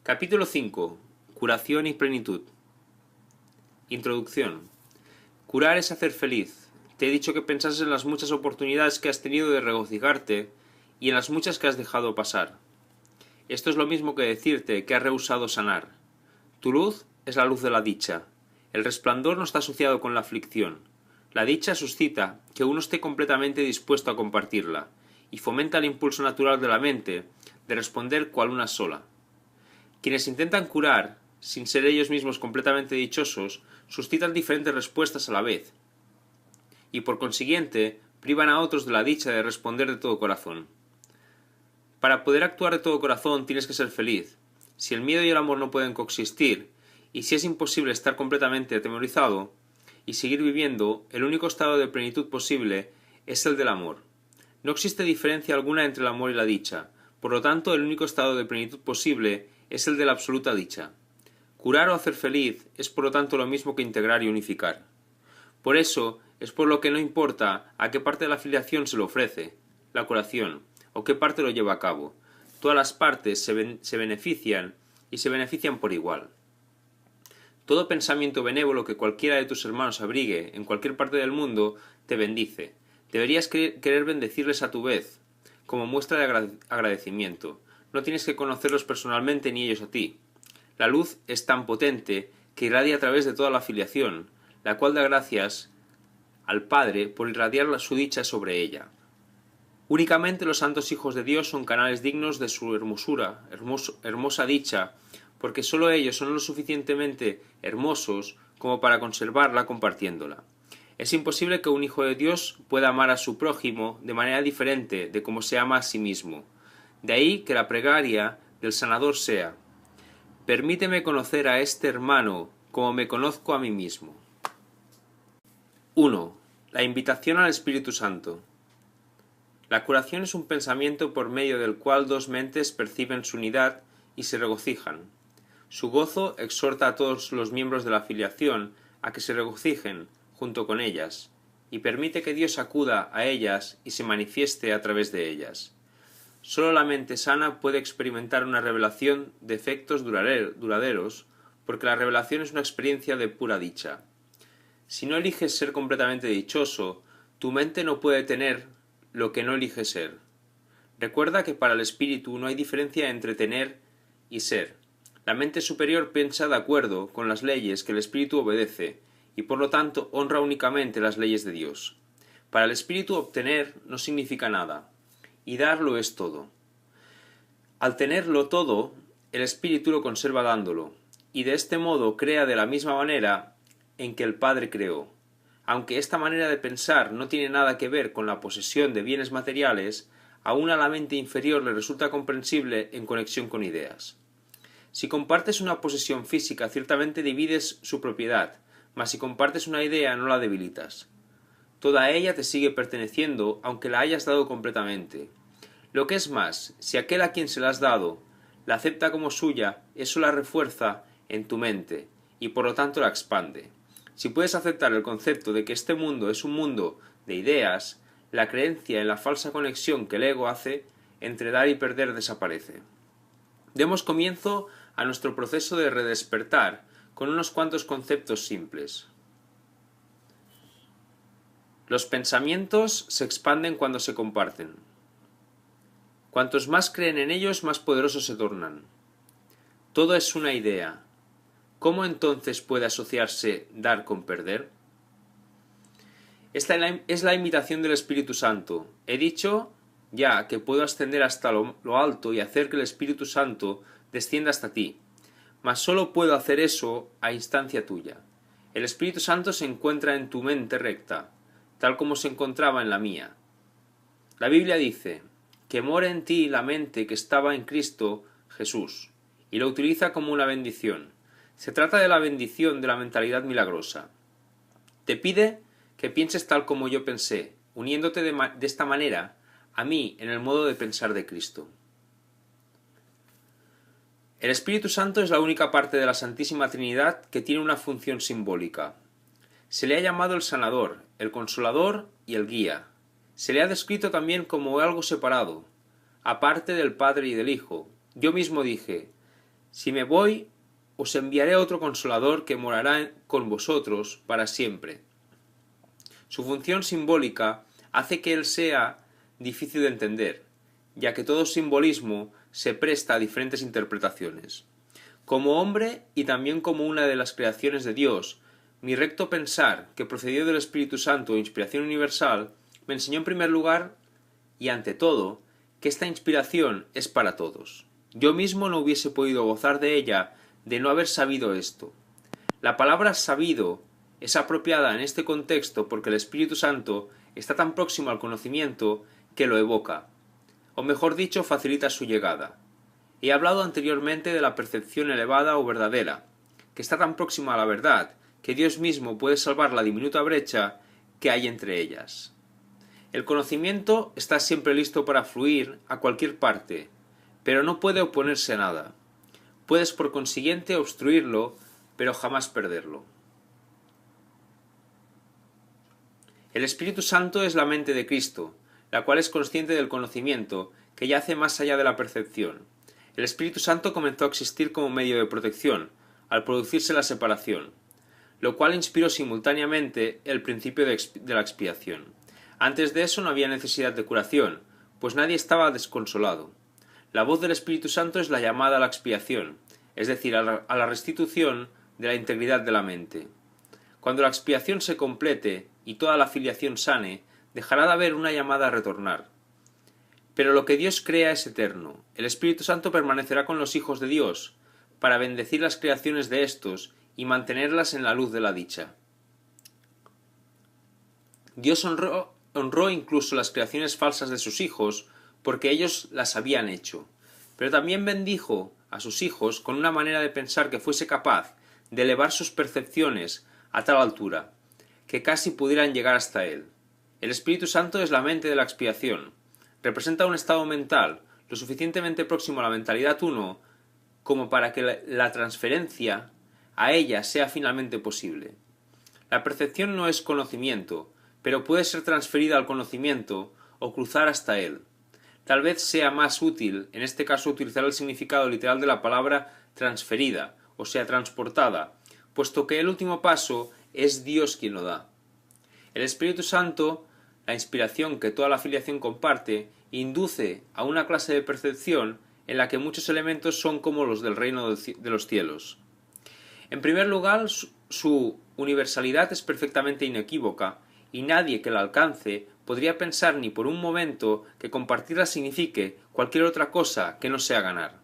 Capítulo 5. Curación y plenitud. Introducción. Curar es hacer feliz. Te he dicho que pensases en las muchas oportunidades que has tenido de regocijarte y en las muchas que has dejado pasar. Esto es lo mismo que decirte que has rehusado sanar. Tu luz es la luz de la dicha. El resplandor no está asociado con la aflicción. La dicha suscita que uno esté completamente dispuesto a compartirla y fomenta el impulso natural de la mente de responder cual una sola. Quienes intentan curar, sin ser ellos mismos completamente dichosos, suscitan diferentes respuestas a la vez, y por consiguiente privan a otros de la dicha de responder de todo corazón. Para poder actuar de todo corazón tienes que ser feliz. Si el miedo y el amor no pueden coexistir, y si es imposible estar completamente atemorizado y seguir viviendo, el único estado de plenitud posible es el del amor. No existe diferencia alguna entre el amor y la dicha, por lo tanto el único estado de plenitud posible es el de la absoluta dicha. Curar o hacer feliz es por lo tanto lo mismo que integrar y unificar. Por eso es por lo que no importa a qué parte de la filiación se le ofrece, la curación, o qué parte lo lleva a cabo. Todas las partes se benefician y se benefician por igual. Todo pensamiento benévolo que cualquiera de tus hermanos abrigue en cualquier parte del mundo te bendice. Deberías querer bendecirles a tu vez, como muestra de agradecimiento. No tienes que conocerlos personalmente ni ellos a ti. La luz es tan potente que irradia a través de toda la filiación, la cual da gracias al Padre por irradiar su dicha sobre ella. Únicamente los santos hijos de Dios son canales dignos de su hermosa dicha, porque sólo ellos son lo suficientemente hermosos como para conservarla compartiéndola. Es imposible que un hijo de Dios pueda amar a su prójimo de manera diferente de como se ama a sí mismo. De ahí que la plegaria del sanador sea: permíteme conocer a este hermano como me conozco a mí mismo. 1. La invitación al Espíritu Santo. La curación es un pensamiento por medio del cual dos mentes perciben su unidad y se regocijan. Su gozo exhorta a todos los miembros de la filiación a que se regocijen junto con ellas, y permite que Dios acuda a ellas y se manifieste a través de ellas. Sólo la mente sana puede experimentar una revelación de efectos duraderos, porque la revelación es una experiencia de pura dicha. Si no eliges ser completamente dichoso, tu mente no puede tener lo que no elige ser. Recuerda que para el espíritu no hay diferencia entre tener y ser. La mente superior piensa de acuerdo con las leyes que el espíritu obedece, y por lo tanto honra únicamente las leyes de Dios. Para el espíritu obtener no significa nada, y darlo es todo. Al tenerlo todo, el espíritu lo conserva dándolo, y de este modo crea de la misma manera en que el Padre creó. Aunque esta manera de pensar no tiene nada que ver con la posesión de bienes materiales, aún a la mente inferior le resulta comprensible en conexión con ideas. Si compartes una posesión física, ciertamente divides su propiedad, mas si compartes una idea no la debilitas. Toda ella te sigue perteneciendo, aunque la hayas dado completamente. Lo que es más, si aquel a quien se la has dado la acepta como suya, eso la refuerza en tu mente, y por lo tanto la expande. Si puedes aceptar el concepto de que este mundo es un mundo de ideas, la creencia en la falsa conexión que el ego hace entre dar y perder desaparece. Demos comienzo a nuestro proceso de redespertar con unos cuantos conceptos simples. Los pensamientos se expanden cuando se comparten. Cuantos más creen en ellos, más poderosos se tornan. Todo es una idea. ¿Cómo entonces puede asociarse dar con perder? Esta es la imitación del Espíritu Santo. He dicho ya que puedo ascender hasta lo alto y hacer que el Espíritu Santo descienda hasta ti. Mas solo puedo hacer eso a instancia tuya. El Espíritu Santo se encuentra en tu mente recta, tal como se encontraba en la mía. La Biblia dice que more en ti la mente que estaba en Cristo Jesús, y lo utiliza como una bendición. Se trata de la bendición de la mentalidad milagrosa. Te pide que pienses tal como yo pensé, uniéndote de esta manera a mí en el modo de pensar de Cristo. El Espíritu Santo es la única parte de la Santísima Trinidad que tiene una función simbólica. Se le ha llamado el sanador, el consolador y el guía. Se le ha descrito también como algo separado, aparte del Padre y del Hijo. Yo mismo dije: Si me voy, os enviaré otro Consolador que morará con vosotros para siempre. Su función simbólica hace que él sea difícil de entender, ya que todo simbolismo se presta a diferentes interpretaciones. Como hombre y también como una de las creaciones de Dios, mi recto pensar, que procedió del Espíritu Santo e inspiración universal, me enseñó en primer lugar, y ante todo, que esta inspiración es para todos. Yo mismo no hubiese podido gozar de ella de no haber sabido esto. La palabra sabido es apropiada en este contexto porque el Espíritu Santo está tan próximo al conocimiento que lo evoca, o mejor dicho, facilita su llegada. He hablado anteriormente de la percepción elevada o verdadera, que está tan próxima a la verdad que Dios mismo puede salvar la diminuta brecha que hay entre ellas. El conocimiento está siempre listo para fluir a cualquier parte, pero no puede oponerse a nada. Puedes por consiguiente obstruirlo, pero jamás perderlo. El Espíritu Santo es la mente de Cristo, la cual es consciente del conocimiento, que yace más allá de la percepción. El Espíritu Santo comenzó a existir como medio de protección, al producirse la separación, lo cual inspiró simultáneamente el principio de la expiación. Antes de eso no había necesidad de curación, pues nadie estaba desconsolado. La voz del Espíritu Santo es la llamada a la expiación, es decir, a la restitución de la integridad de la mente. Cuando la expiación se complete y toda la filiación sane, dejará de haber una llamada a retornar. Pero lo que Dios crea es eterno. El Espíritu Santo permanecerá con los hijos de Dios, para bendecir las creaciones de éstos y mantenerlas en la luz de la dicha. Dios honró incluso las creaciones falsas de sus hijos, porque ellos las habían hecho, pero también bendijo a sus hijos con una manera de pensar que fuese capaz de elevar sus percepciones a tal altura, que casi pudieran llegar hasta él. El Espíritu Santo es la mente de la expiación. Representa un estado mental lo suficientemente próximo a la mentalidad uno como para que la transferencia a ella sea finalmente posible. La percepción no es conocimiento, pero puede ser transferida al conocimiento o cruzar hasta él. Tal vez sea más útil, en este caso, utilizar el significado literal de la palabra transferida, o sea, transportada, puesto que el último paso es Dios quien lo da. El Espíritu Santo, la inspiración que toda la filiación comparte, induce a una clase de percepción en la que muchos elementos son como los del reino de los cielos. En primer lugar, su universalidad es perfectamente inequívoca, y nadie que la alcance podría pensar ni por un momento que compartirla signifique cualquier otra cosa que no sea ganar.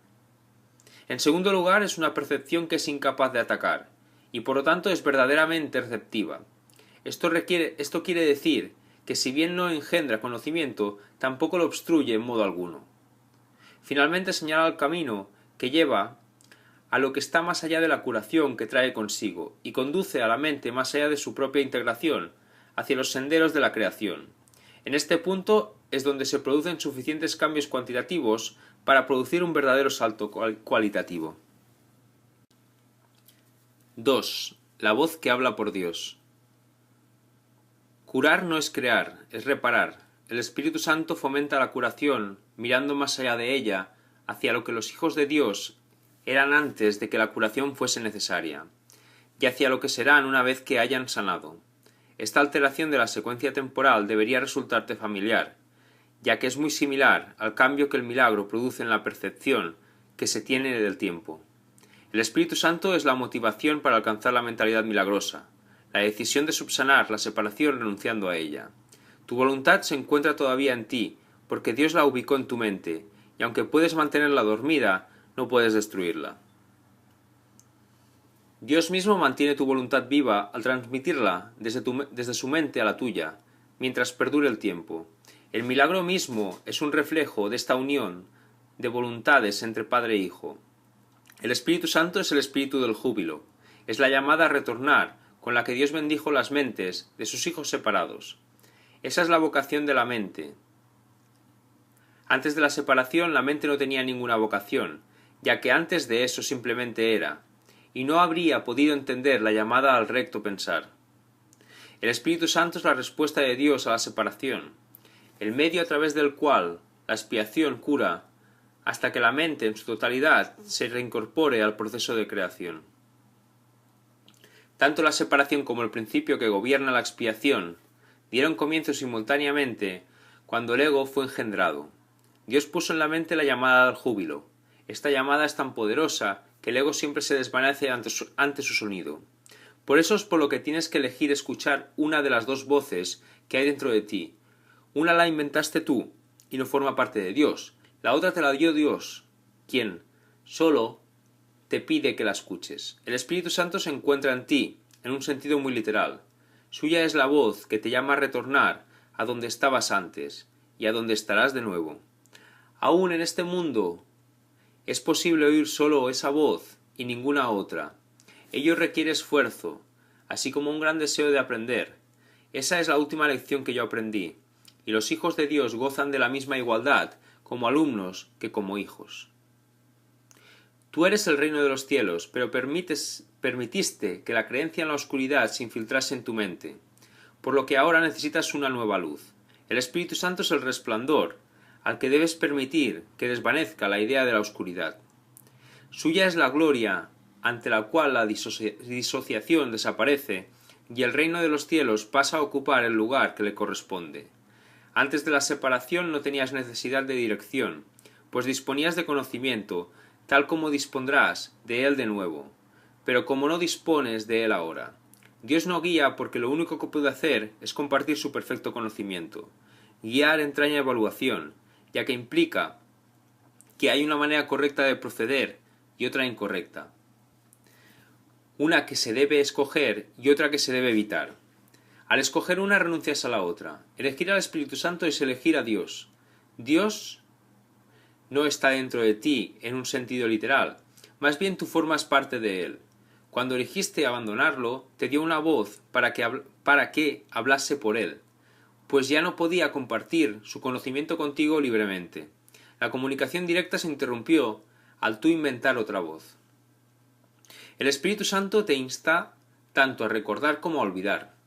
En segundo lugar, es una percepción que es incapaz de atacar, y por lo tanto es verdaderamente receptiva. Esto quiere decir que si bien no engendra conocimiento, tampoco lo obstruye en modo alguno. Finalmente señala el camino que lleva a lo que está más allá de la curación que trae consigo, y conduce a la mente más allá de su propia integración, hacia los senderos de la creación. En este punto es donde se producen suficientes cambios cuantitativos para producir un verdadero salto cualitativo. 2. La voz que habla por Dios. Curar no es crear, es reparar. El Espíritu Santo fomenta la curación, mirando más allá de ella, hacia lo que los hijos de Dios eran antes de que la curación fuese necesaria, y hacia lo que serán una vez que hayan sanado. Esta alteración de la secuencia temporal debería resultarte familiar, ya que es muy similar al cambio que el milagro produce en la percepción que se tiene del tiempo. El Espíritu Santo es la motivación para alcanzar la mentalidad milagrosa, la decisión de subsanar la separación renunciando a ella. Tu voluntad se encuentra todavía en ti, porque Dios la ubicó en tu mente, y aunque puedes mantenerla dormida, no puedes destruirla. Dios mismo mantiene tu voluntad viva al transmitirla desde su mente a la tuya, mientras perdure el tiempo. El milagro mismo es un reflejo de esta unión de voluntades entre Padre e Hijo. El Espíritu Santo es el espíritu del júbilo, es la llamada a retornar con la que Dios bendijo las mentes de sus hijos separados. Esa es la vocación de la mente. Antes de la separación la mente no tenía ninguna vocación, ya que antes de eso simplemente era, y no habría podido entender la llamada al recto pensar. El Espíritu Santo es la respuesta de Dios a la separación, el medio a través del cual la expiación cura hasta que la mente en su totalidad se reincorpore al proceso de creación. Tanto la separación como el principio que gobierna la expiación dieron comienzo simultáneamente cuando el ego fue engendrado. Dios puso en la mente la llamada al júbilo. Esta llamada es tan poderosa que el ego siempre se desvanece ante su sonido. Por eso es por lo que tienes que elegir escuchar una de las dos voces que hay dentro de ti. Una la inventaste tú y no forma parte de Dios. La otra te la dio Dios, quien solo te pide que la escuches. El Espíritu Santo se encuentra en ti, en un sentido muy literal. Suya es la voz que te llama a retornar a donde estabas antes y a donde estarás de nuevo. Aún en este mundo es posible oír solo esa voz y ninguna otra. Ello requiere esfuerzo, así como un gran deseo de aprender. Esa es la última lección que yo aprendí, y los hijos de Dios gozan de la misma igualdad como alumnos que como hijos. Tú eres el reino de los cielos, pero permitiste que la creencia en la oscuridad se infiltrase en tu mente, por lo que ahora necesitas una nueva luz. El Espíritu Santo es el resplandor, al que debes permitir que desvanezca la idea de la oscuridad. Suya es la gloria, ante la cual la disociación desaparece, y el reino de los cielos pasa a ocupar el lugar que le corresponde. Antes de la separación no tenías necesidad de dirección, pues disponías de conocimiento, tal como dispondrás de él de nuevo, pero como no dispones de él ahora. Dios no guía porque lo único que puede hacer es compartir su perfecto conocimiento. Guiar entraña evaluación, ya que implica que hay una manera correcta de proceder y otra incorrecta. Una que se debe escoger y otra que se debe evitar. Al escoger una renuncias a la otra. Elegir al Espíritu Santo es elegir a Dios. Dios no está dentro de ti en un sentido literal, más bien tú formas parte de él. Cuando elegiste abandonarlo, te dio una voz para que hablase por él, pues ya no podía compartir su conocimiento contigo libremente. La comunicación directa se interrumpió al tú inventar otra voz. El Espíritu Santo te insta tanto a recordar como a olvidar.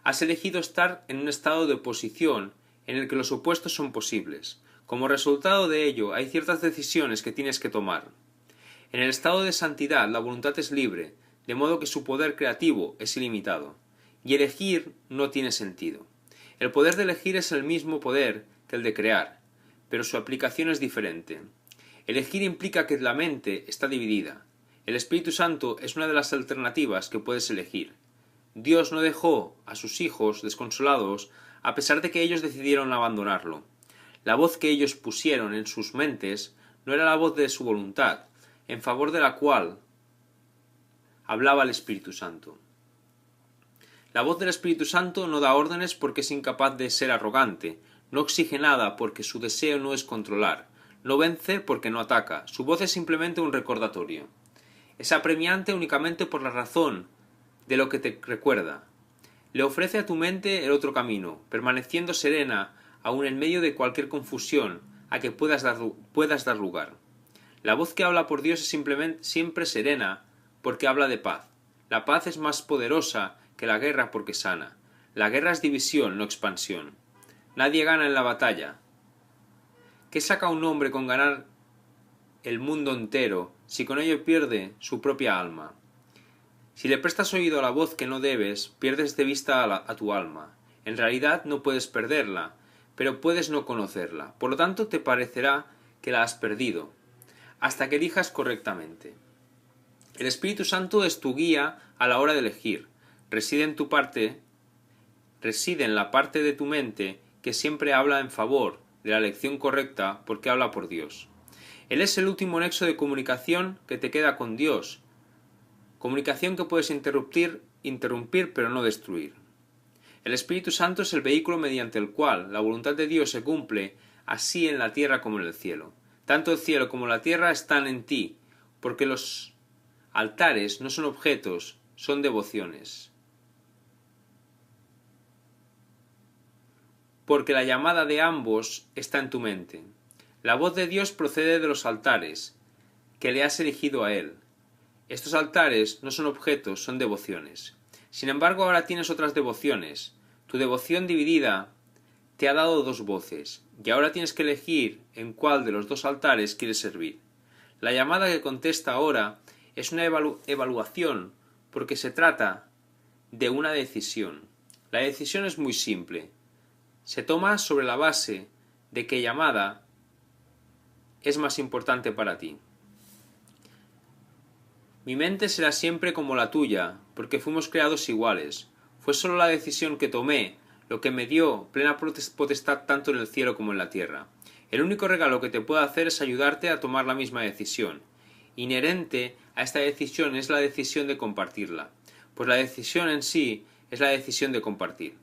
Has elegido estar en un estado de oposición en el que los opuestos son posibles. Como resultado de ello, hay ciertas decisiones que tienes que tomar. En el estado de santidad, la voluntad es libre, de modo que su poder creativo es ilimitado, y elegir no tiene sentido. El poder de elegir es el mismo poder que el de crear, pero su aplicación es diferente. Elegir implica que la mente está dividida. El Espíritu Santo es una de las alternativas que puedes elegir. Dios no dejó a sus hijos desconsolados a pesar de que ellos decidieron abandonarlo. La voz que ellos pusieron en sus mentes no era la voz de su voluntad, en favor de la cual hablaba el Espíritu Santo. La voz del Espíritu Santo no da órdenes porque es incapaz de ser arrogante, no exige nada porque su deseo no es controlar, no vence porque no ataca, su voz es simplemente un recordatorio. Es apremiante únicamente por la razón de lo que te recuerda. Le ofrece a tu mente el otro camino, permaneciendo serena aun en medio de cualquier confusión a que puedas dar lugar. La voz que habla por Dios es siempre serena porque habla de paz. La paz es más poderosa que la guerra porque sana. La guerra es división, no expansión. Nadie gana en la batalla. ¿Qué saca un hombre con ganar el mundo entero si con ello pierde su propia alma? Si le prestas oído a la voz que no debes, pierdes de vista a tu alma. En realidad no puedes perderla, pero puedes no conocerla. Por lo tanto, te parecerá que la has perdido, hasta que elijas correctamente. El Espíritu Santo es tu guía a la hora de elegir. Reside en la parte de tu mente que siempre habla en favor de la elección correcta porque habla por Dios. Él es el último nexo de comunicación que te queda con Dios. Comunicación que puedes interrumpir pero no destruir. El Espíritu Santo es el vehículo mediante el cual la voluntad de Dios se cumple así en la tierra como en el cielo. Tanto el cielo como la tierra están en ti, porque los altares no son objetos, son devociones. Porque la llamada de ambos está en tu mente. La voz de Dios procede de los altares, que le has erigido a Él. Estos altares no son objetos, son devociones. Sin embargo, ahora tienes otras devociones. Tu devoción dividida te ha dado dos voces, y ahora tienes que elegir en cuál de los dos altares quieres servir. La llamada que contesta ahora es una evaluación, porque se trata de una decisión. La decisión es muy simple. Se toma sobre la base de qué llamada es más importante para ti. Mi mente será siempre como la tuya, porque fuimos creados iguales. Fue solo la decisión que tomé lo que me dio plena potestad tanto en el cielo como en la tierra. El único regalo que te puedo hacer es ayudarte a tomar la misma decisión. Inherente a esta decisión es la decisión de compartirla, pues la decisión en sí es la decisión de compartir.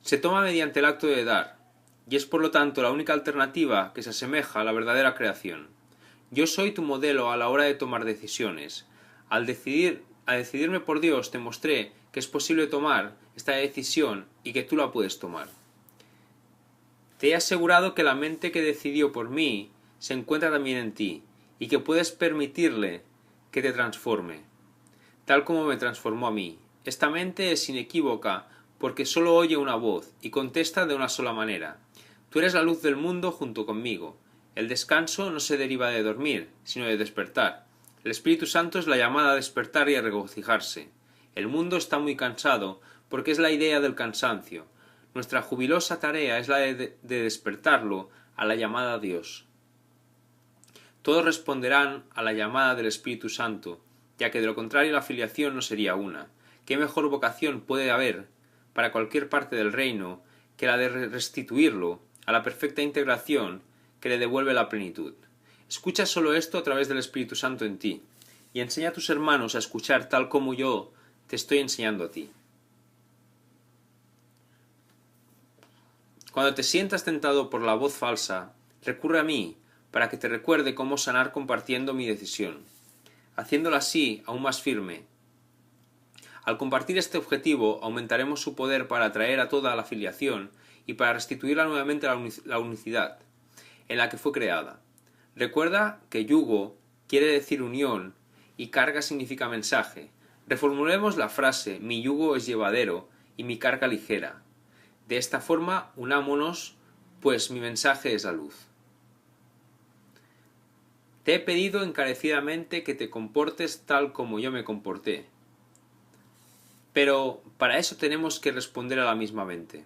Se toma mediante el acto de dar, y es por lo tanto la única alternativa que se asemeja a la verdadera creación. Yo soy tu modelo a la hora de tomar decisiones. Al decidirme por Dios te mostré que es posible tomar esta decisión y que tú la puedes tomar. Te he asegurado que la mente que decidió por mí se encuentra también en ti y que puedes permitirle que te transforme, tal como me transformó a mí. Esta mente es inequívoca porque solo oye una voz y contesta de una sola manera. Tú eres la luz del mundo junto conmigo. El descanso no se deriva de dormir, sino de despertar. El Espíritu Santo es la llamada a despertar y a regocijarse. El mundo está muy cansado porque es la idea del cansancio. Nuestra jubilosa tarea es la de despertarlo a la llamada a Dios. Todos responderán a la llamada del Espíritu Santo, ya que de lo contrario la filiación no sería una. ¿Qué mejor vocación puede haber para cualquier parte del reino que la de restituirlo a la perfecta integración que le devuelve la plenitud? Escucha solo esto a través del Espíritu Santo en ti, y enseña a tus hermanos a escuchar tal como yo te estoy enseñando a ti. Cuando te sientas tentado por la voz falsa, recurre a mí para que te recuerde cómo sanar compartiendo mi decisión, haciéndola así aún más firme. Al compartir este objetivo, aumentaremos su poder para atraer a toda la filiación y para restituirla nuevamente a la unicidad en la que fue creada. Recuerda que yugo quiere decir unión y carga significa mensaje. Reformulemos la frase: mi yugo es llevadero y mi carga ligera. De esta forma, unámonos, pues mi mensaje es la luz. Te he pedido encarecidamente que te comportes tal como yo me comporté. Pero para eso tenemos que responder a la misma mente.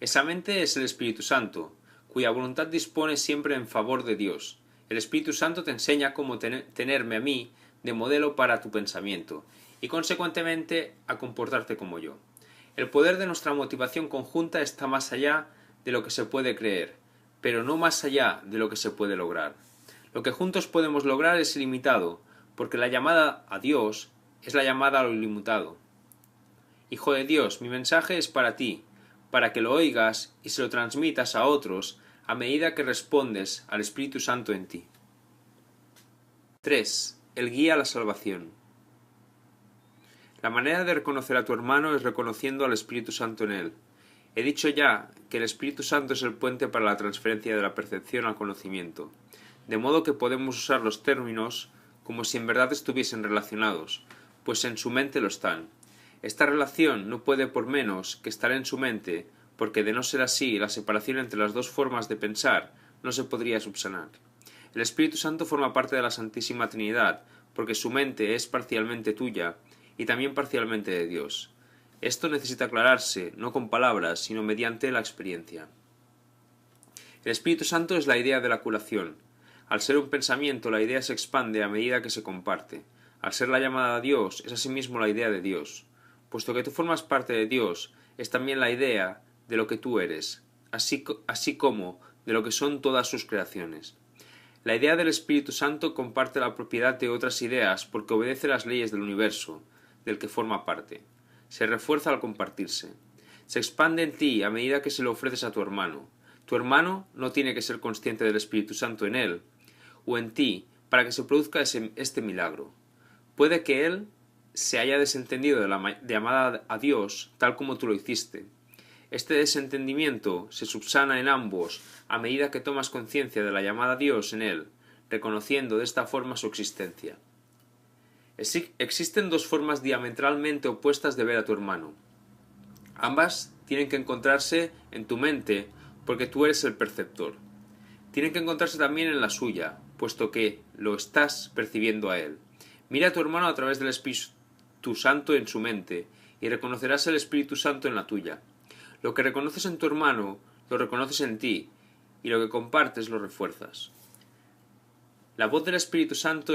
Esa mente es el Espíritu Santo, cuya voluntad dispone siempre en favor de Dios. El Espíritu Santo te enseña cómo tenerme a mí de modelo para tu pensamiento, y consecuentemente a comportarte como yo. El poder de nuestra motivación conjunta está más allá de lo que se puede creer, pero no más allá de lo que se puede lograr. Lo que juntos podemos lograr es ilimitado, porque la llamada a Dios es la llamada a lo ilimitado. Hijo de Dios, mi mensaje es para ti, para que lo oigas y se lo transmitas a otros a medida que respondes al Espíritu Santo en ti. 3. El guía a la salvación. La manera de reconocer a tu hermano es reconociendo al Espíritu Santo en él. He dicho ya que el Espíritu Santo es el puente para la transferencia de la percepción al conocimiento, de modo que podemos usar los términos como si en verdad estuviesen relacionados, pues en su mente lo están. Esta relación no puede por menos que estar en su mente, porque de no ser así, la separación entre las dos formas de pensar no se podría subsanar. El Espíritu Santo forma parte de la Santísima Trinidad, porque su mente es parcialmente tuya y también parcialmente de Dios. Esto necesita aclararse, no con palabras, sino mediante la experiencia. El Espíritu Santo es la idea de la curación. Al ser un pensamiento, la idea se expande a medida que se comparte. Al ser la llamada a Dios, es asimismo la idea de Dios. Puesto que tú formas parte de Dios, es también la idea de lo que tú eres, así como de lo que son todas sus creaciones. La idea del Espíritu Santo comparte la propiedad de otras ideas porque obedece las leyes del universo, del que forma parte. Se refuerza al compartirse. Se expande en ti a medida que se lo ofreces a tu hermano. Tu hermano no tiene que ser consciente del Espíritu Santo en él o en ti para que se produzca este milagro. Puede que él se haya desentendido de la llamada a Dios tal como tú lo hiciste. Este desentendimiento se subsana en ambos a medida que tomas conciencia de la llamada a Dios en él, reconociendo de esta forma su existencia. Existen dos formas diametralmente opuestas de ver a tu hermano. Ambas tienen que encontrarse en tu mente porque tú eres el perceptor. Tienen que encontrarse también en la suya, puesto que lo estás percibiendo a él. Mira a tu hermano a través del Espíritu Santo en su mente, y reconocerás el Espíritu Santo en la tuya. Lo que reconoces en tu hermano, lo reconoces en ti, y lo que compartes lo refuerzas. La voz del Espíritu Santo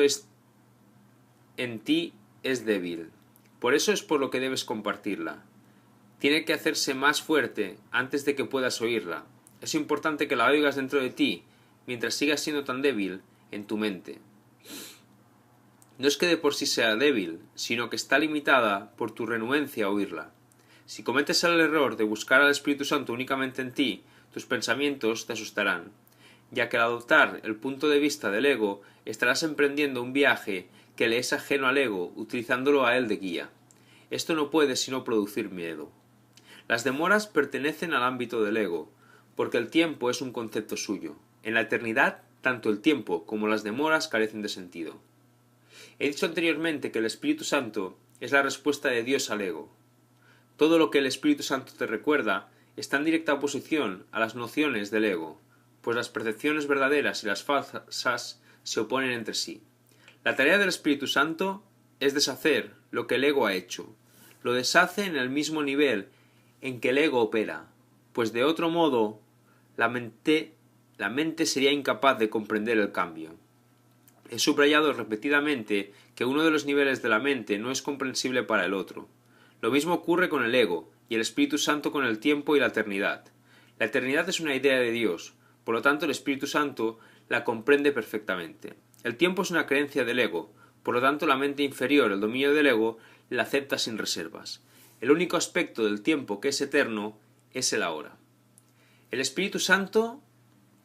en ti es débil. Por eso es por lo que debes compartirla. Tiene que hacerse más fuerte antes de que puedas oírla. Es importante que la oigas dentro de ti, mientras sigas siendo tan débil en tu mente. No es que de por sí sea débil, sino que está limitada por tu renuencia a oírla. Si cometes el error de buscar al Espíritu Santo únicamente en ti, tus pensamientos te asustarán, ya que al adoptar el punto de vista del ego, estarás emprendiendo un viaje que le es ajeno al ego, utilizándolo a él de guía. Esto no puede sino producir miedo. Las demoras pertenecen al ámbito del ego, porque el tiempo es un concepto suyo. En la eternidad, tanto el tiempo como las demoras carecen de sentido. He dicho anteriormente que el Espíritu Santo es la respuesta de Dios al ego. Todo lo que el Espíritu Santo te recuerda está en directa oposición a las nociones del ego, pues las percepciones verdaderas y las falsas se oponen entre sí. La tarea del Espíritu Santo es deshacer lo que el ego ha hecho. Lo deshace en el mismo nivel en que el ego opera, pues de otro modo la mente sería incapaz de comprender el cambio. He subrayado repetidamente que uno de los niveles de la mente no es comprensible para el otro. Lo mismo ocurre con el ego y el Espíritu Santo con el tiempo y la eternidad. La eternidad es una idea de Dios, por lo tanto el Espíritu Santo la comprende perfectamente. El tiempo es una creencia del ego, por lo tanto la mente inferior, el dominio del ego, la acepta sin reservas. El único aspecto del tiempo que es eterno es el ahora. El Espíritu Santo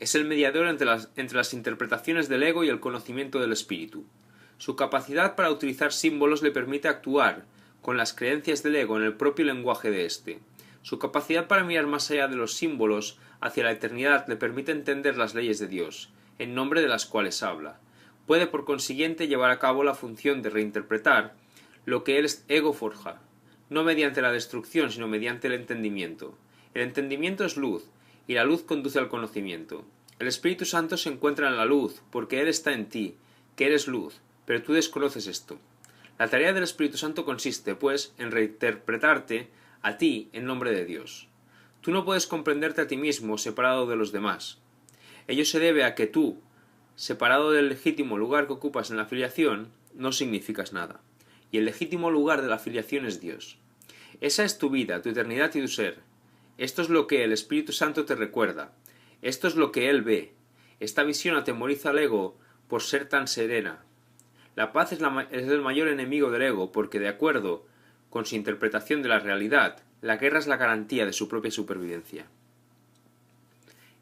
es el mediador entre las interpretaciones del ego y el conocimiento del espíritu. Su capacidad para utilizar símbolos le permite actuar con las creencias del ego en el propio lenguaje de éste. Su capacidad para mirar más allá de los símbolos hacia la eternidad le permite entender las leyes de Dios, en nombre de las cuales habla. Puede por consiguiente llevar a cabo la función de reinterpretar lo que el ego forja, no mediante la destrucción sino mediante el entendimiento. El entendimiento es luz, y la luz conduce al conocimiento. El Espíritu Santo se encuentra en la luz, porque Él está en ti, que eres luz, pero tú desconoces esto. La tarea del Espíritu Santo consiste, pues, en reinterpretarte a ti en nombre de Dios. Tú no puedes comprenderte a ti mismo separado de los demás. Ello se debe a que tú, separado del legítimo lugar que ocupas en la filiación, no significas nada. Y el legítimo lugar de la filiación es Dios. Esa es tu vida, tu eternidad y tu ser. Esto es lo que el Espíritu Santo te recuerda. Esto es lo que Él ve. Esta visión atemoriza al ego por ser tan serena. La paz es el mayor enemigo del ego porque, de acuerdo con su interpretación de la realidad, la guerra es la garantía de su propia supervivencia.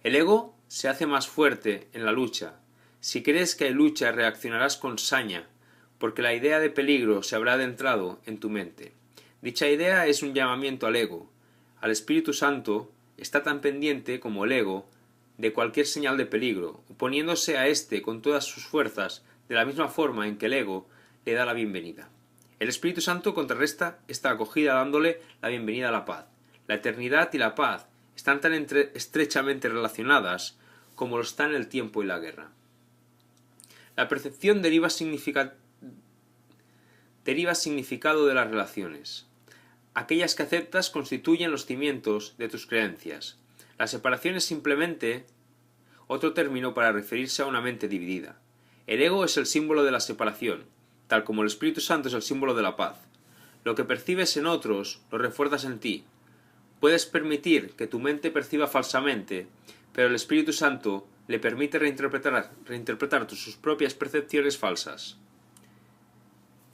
El ego se hace más fuerte en la lucha. Si crees que hay lucha, reaccionarás con saña, porque la idea de peligro se habrá adentrado en tu mente. Dicha idea es un llamamiento al ego. Al Espíritu Santo está tan pendiente como el ego de cualquier señal de peligro, oponiéndose a éste con todas sus fuerzas, de la misma forma en que el ego le da la bienvenida. El Espíritu Santo contrarresta esta acogida dándole la bienvenida a la paz. La eternidad y la paz están tan estrechamente relacionadas como lo están el tiempo y la guerra. La percepción deriva significado de las relaciones. Aquellas que aceptas constituyen los cimientos de tus creencias. La separación es simplemente otro término para referirse a una mente dividida. El ego es el símbolo de la separación, tal como el Espíritu Santo es el símbolo de la paz. Lo que percibes en otros lo refuerzas en ti. Puedes permitir que tu mente perciba falsamente, pero el Espíritu Santo le permite reinterpretar sus propias percepciones falsas.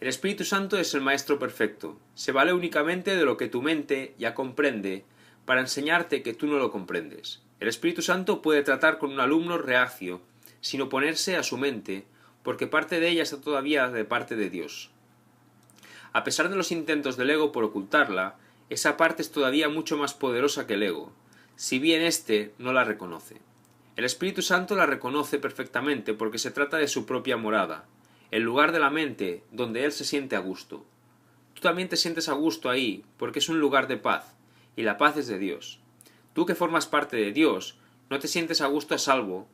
El Espíritu Santo es el Maestro perfecto. Se vale únicamente de lo que tu mente ya comprende para enseñarte que tú no lo comprendes. El Espíritu Santo puede tratar con un alumno reacio, sin oponerse a su mente, porque parte de ella está todavía de parte de Dios. A pesar de los intentos del ego por ocultarla, esa parte es todavía mucho más poderosa que el ego, si bien éste no la reconoce. El Espíritu Santo la reconoce perfectamente porque se trata de su propia morada, el lugar de la mente donde él se siente a gusto. Tú también te sientes a gusto ahí, porque es un lugar de paz, y la paz es de Dios. Tú que formas parte de Dios, No te sientes a gusto a salvo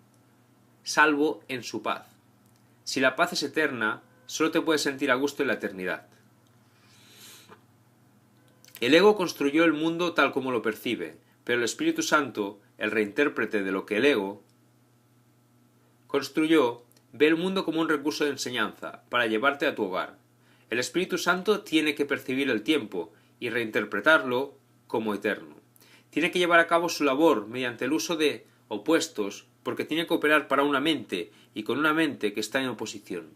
en su paz. Si la paz es eterna, solo te puedes sentir a gusto en la eternidad. El ego construyó el mundo tal como lo percibe, pero el Espíritu Santo, el reintérprete de lo que el ego construyó, ve el mundo como un recurso de enseñanza, para llevarte a tu hogar. El Espíritu Santo tiene que percibir el tiempo y reinterpretarlo como eterno. Tiene que llevar a cabo su labor mediante el uso de opuestos, porque tiene que operar para una mente y con una mente que está en oposición.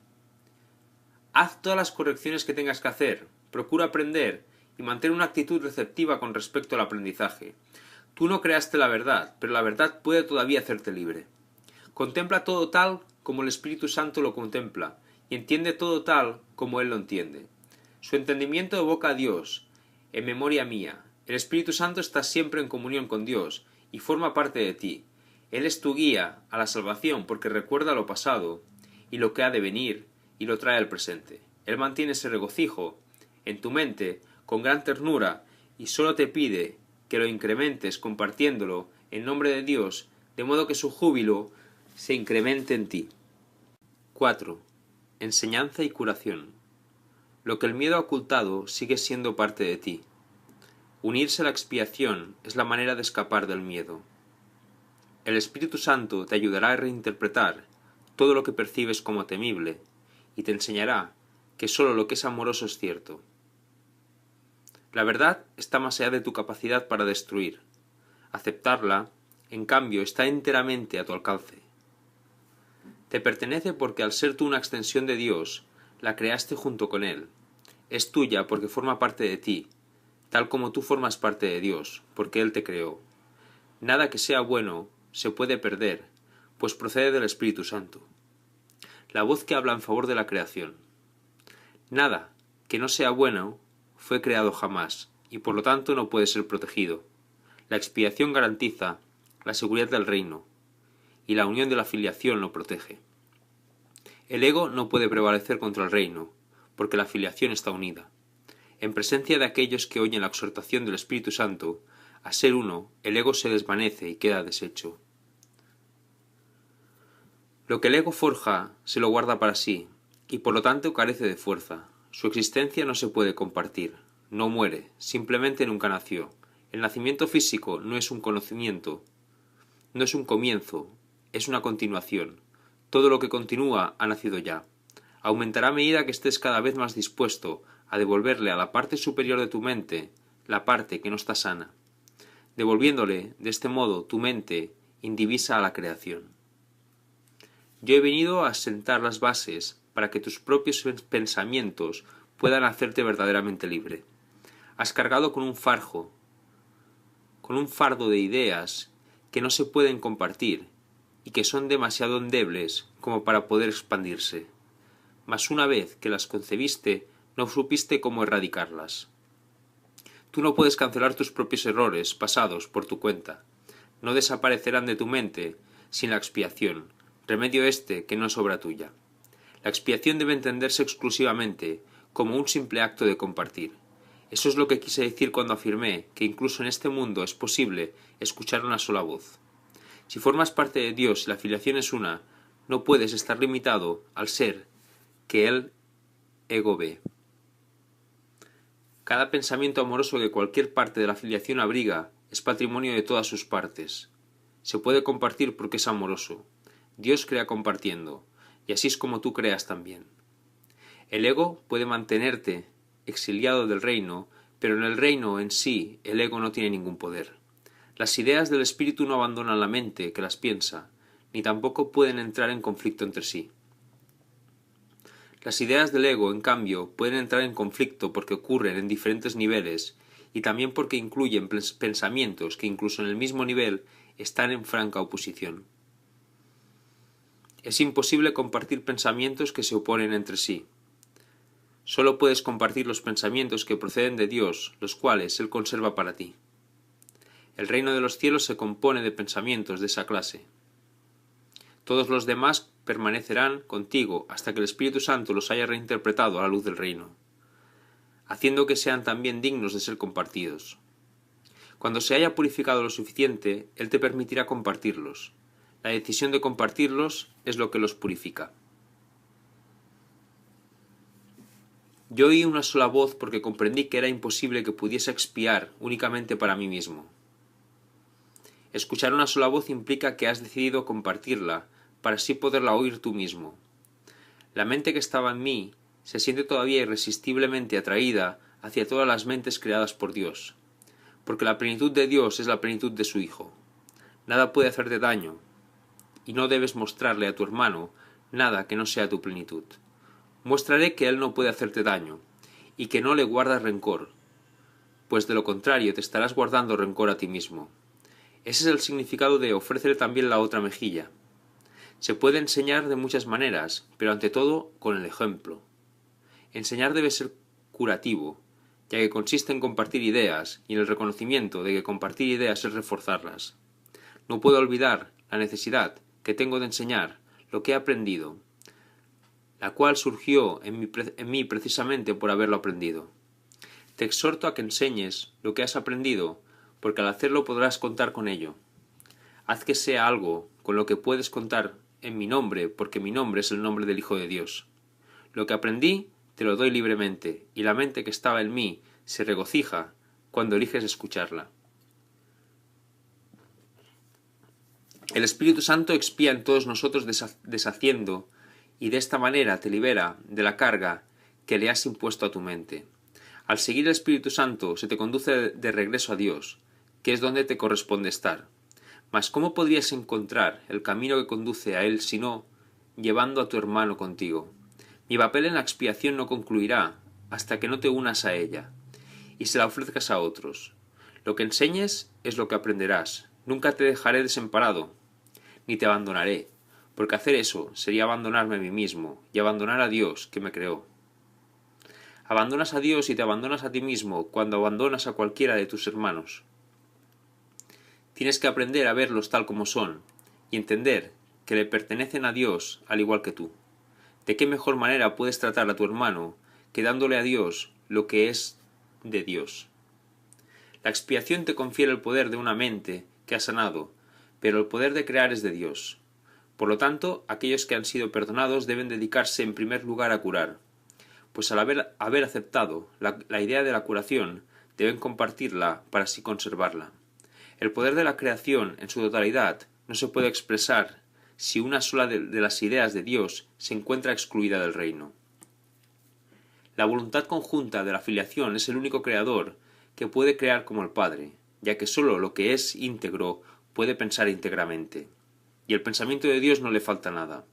Haz todas las correcciones que tengas que hacer, procura aprender y mantén una actitud receptiva con respecto al aprendizaje. Tú no creaste la verdad, pero la verdad puede todavía hacerte libre. Contempla todo tal como el Espíritu Santo lo contempla, y entiende todo tal como Él lo entiende. Su entendimiento evoca a Dios, en memoria mía. El Espíritu Santo está siempre en comunión con Dios, y forma parte de ti. Él es tu guía a la salvación porque recuerda lo pasado, y lo que ha de venir, y lo trae al presente. Él mantiene ese regocijo en tu mente con gran ternura, y solo te pide que lo incrementes compartiéndolo en nombre de Dios, de modo que su júbilo se incremente en ti. 4. Enseñanza y curación. Lo que el miedo ha ocultado sigue siendo parte de ti. Unirse a la expiación es la manera de escapar del miedo. El Espíritu Santo te ayudará a reinterpretar todo lo que percibes como temible y te enseñará que sólo lo que es amoroso es cierto. La verdad está más allá de tu capacidad para destruir. Aceptarla, en cambio, está enteramente a tu alcance. Te pertenece porque al ser tú una extensión de Dios, la creaste junto con Él. Es tuya porque forma parte de ti, tal como tú formas parte de Dios, porque Él te creó. Nada que sea bueno se puede perder, pues procede del Espíritu Santo. La voz que habla en favor de la creación. Nada que no sea bueno fue creado jamás, y por lo tanto no puede ser protegido. La expiación garantiza la seguridad del reino, y la unión de la filiación lo protege. El ego no puede prevalecer contra el reino, porque la filiación está unida. En presencia de aquellos que oyen la exhortación del Espíritu Santo, a ser uno, el ego se desvanece y queda deshecho. Lo que el ego forja se lo guarda para sí, y por lo tanto carece de fuerza. Su existencia no se puede compartir, no muere, simplemente nunca nació. El nacimiento físico no es un conocimiento, no es un comienzo, es una continuación. Todo lo que continúa ha nacido ya. Aumentará a medida que estés cada vez más dispuesto a devolverle a la parte superior de tu mente la parte que no está sana, devolviéndole, de este modo, tu mente indivisa a la creación. Yo he venido a sentar las bases para que tus propios pensamientos puedan hacerte verdaderamente libre. Has cargado con un fardo de ideas que no se pueden compartir y que son demasiado endebles como para poder expandirse. Mas una vez que las concebiste, no supiste cómo erradicarlas. Tú no puedes cancelar tus propios errores pasados por tu cuenta. No desaparecerán de tu mente sin la expiación, remedio que no es obra tuya. La expiación debe entenderse exclusivamente como un simple acto de compartir. Eso es lo que quise decir cuando afirmé que incluso en este mundo es posible escuchar una sola voz. Si formas parte de Dios y la filiación es una, no puedes estar limitado al ser que el ego ve. Cada pensamiento amoroso que cualquier parte de la filiación abriga es patrimonio de todas sus partes. Se puede compartir porque es amoroso. Dios crea compartiendo, y así es como tú creas también. El ego puede mantenerte exiliado del reino, pero en el reino en sí el ego no tiene ningún poder. Las ideas del espíritu no abandonan la mente que las piensa, ni tampoco pueden entrar en conflicto entre sí. Las ideas del ego, en cambio, pueden entrar en conflicto porque ocurren en diferentes niveles y también porque incluyen pensamientos que incluso en el mismo nivel están en franca oposición. Es imposible compartir pensamientos que se oponen entre sí. Solo puedes compartir los pensamientos que proceden de Dios, los cuales Él conserva para ti. El reino de los cielos se compone de pensamientos de esa clase. Todos los demás permanecerán contigo hasta que el Espíritu Santo los haya reinterpretado a la luz del reino, haciendo que sean también dignos de ser compartidos. Cuando se haya purificado lo suficiente, Él te permitirá compartirlos. La decisión de compartirlos es lo que los purifica. Yo oí una sola voz porque comprendí que era imposible que pudiese expiar únicamente para mí mismo. Escuchar una sola voz implica que has decidido compartirla para así poderla oír tú mismo. La mente que estaba en mí se siente todavía irresistiblemente atraída hacia todas las mentes creadas por Dios, porque la plenitud de Dios es la plenitud de su Hijo. Nada puede hacerte daño, y no debes mostrarle a tu hermano nada que no sea tu plenitud. Muéstrale que él no puede hacerte daño, y que no le guardas rencor, pues de lo contrario te estarás guardando rencor a ti mismo. Ese es el significado de ofrécele también la otra mejilla. Se puede enseñar de muchas maneras, pero ante todo con el ejemplo. Enseñar debe ser curativo, ya que consiste en compartir ideas y en el reconocimiento de que compartir ideas es reforzarlas. No puedo olvidar la necesidad que tengo de enseñar lo que he aprendido, la cual surgió en mí precisamente por haberlo aprendido. Te exhorto a que enseñes lo que has aprendido, porque al hacerlo podrás contar con ello. Haz que sea algo con lo que puedes contar en mi nombre, porque mi nombre es el nombre del Hijo de Dios. Lo que aprendí te lo doy libremente, y la mente que estaba en mí se regocija cuando eliges escucharla. El Espíritu Santo expía en todos nosotros deshaciendo, y de esta manera te libera de la carga que le has impuesto a tu mente. Al seguir el Espíritu Santo se te conduce de regreso a Dios, que es donde te corresponde estar. Mas ¿cómo podrías encontrar el camino que conduce a Él si no llevando a tu hermano contigo? Mi papel en la expiación no concluirá hasta que no te unas a ella y se la ofrezcas a otros. Lo que enseñes es lo que aprenderás. Nunca te dejaré desamparado, ni te abandonaré, porque hacer eso sería abandonarme a mí mismo y abandonar a Dios que me creó. Abandonas a Dios y te abandonas a ti mismo cuando abandonas a cualquiera de tus hermanos. Tienes que aprender a verlos tal como son y entender que le pertenecen a Dios al igual que tú. ¿De qué mejor manera puedes tratar a tu hermano que dándole a Dios lo que es de Dios? La expiación te confiere el poder de una mente que ha sanado, pero el poder de crear es de Dios. Por lo tanto, aquellos que han sido perdonados deben dedicarse en primer lugar a curar, pues al haber aceptado la idea de la curación, deben compartirla para así conservarla. El poder de la creación en su totalidad no se puede expresar si una sola de las ideas de Dios se encuentra excluida del reino. La voluntad conjunta de la filiación es el único creador que puede crear como el Padre, ya que sólo lo que es íntegro puede pensar íntegramente. Y el pensamiento de Dios no le falta nada.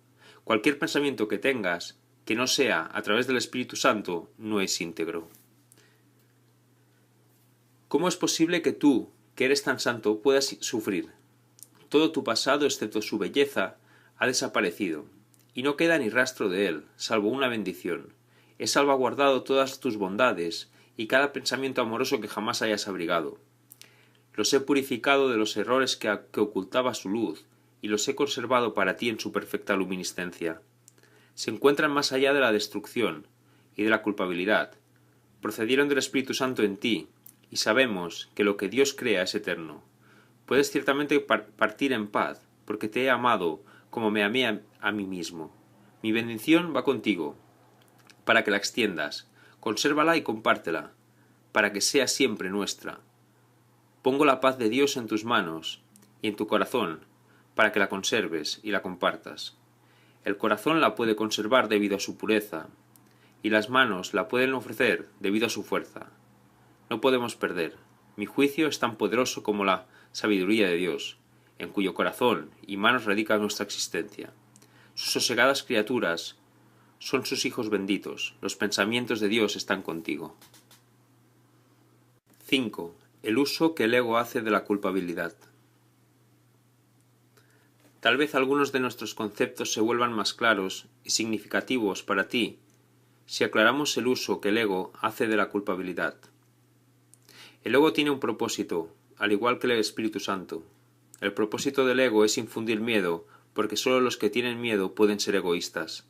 Cualquier pensamiento que tengas que no sea a través del Espíritu Santo no es íntegro. ¿Cómo es posible que tú, que eres tan santo, puedas sufrir? Todo tu pasado, excepto su belleza, ha desaparecido, y no queda ni rastro de él, salvo una bendición. He salvaguardado todas tus bondades y cada pensamiento amoroso que jamás hayas abrigado. Los he purificado de los errores que ocultaba su luz, y los he conservado para ti en su perfecta luminiscencia. Se encuentran más allá de la destrucción y de la culpabilidad. Procedieron del Espíritu Santo en ti, y sabemos que lo que Dios crea es eterno. Puedes ciertamente partir en paz, porque te he amado como me amé a mí mismo. Mi bendición va contigo, para que la extiendas. Consérvala y compártela, para que sea siempre nuestra. Pongo la paz de Dios en tus manos y en tu corazón, para que la conserves y la compartas. El corazón la puede conservar debido a su pureza, y las manos la pueden ofrecer debido a su fuerza. No podemos perder. Mi juicio es tan poderoso como la sabiduría de Dios, en cuyo corazón y manos radica nuestra existencia. Sus sosegadas criaturas son sus hijos benditos. Los pensamientos de Dios están contigo. 5. El uso que el ego hace de la culpabilidad. Tal vez algunos de nuestros conceptos se vuelvan más claros y significativos para ti si aclaramos el uso que el ego hace de la culpabilidad. El ego tiene un propósito, al igual que el Espíritu Santo. El propósito del ego es infundir miedo, porque sólo los que tienen miedo pueden ser egoístas.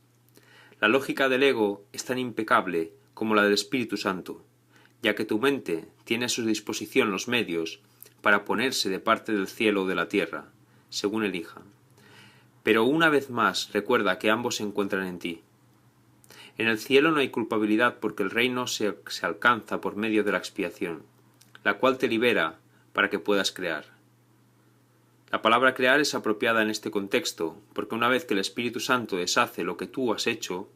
La lógica del ego es tan impecable como la del Espíritu Santo, ya que tu mente tiene a su disposición los medios para ponerse de parte del cielo o de la tierra, según elija. Pero una vez más recuerda que ambos se encuentran en ti. En el cielo no hay culpabilidad porque el reino se alcanza por medio de la expiación, la cual te libera para que puedas crear. La palabra crear es apropiada en este contexto, porque una vez que el Espíritu Santo deshace lo que tú has hecho,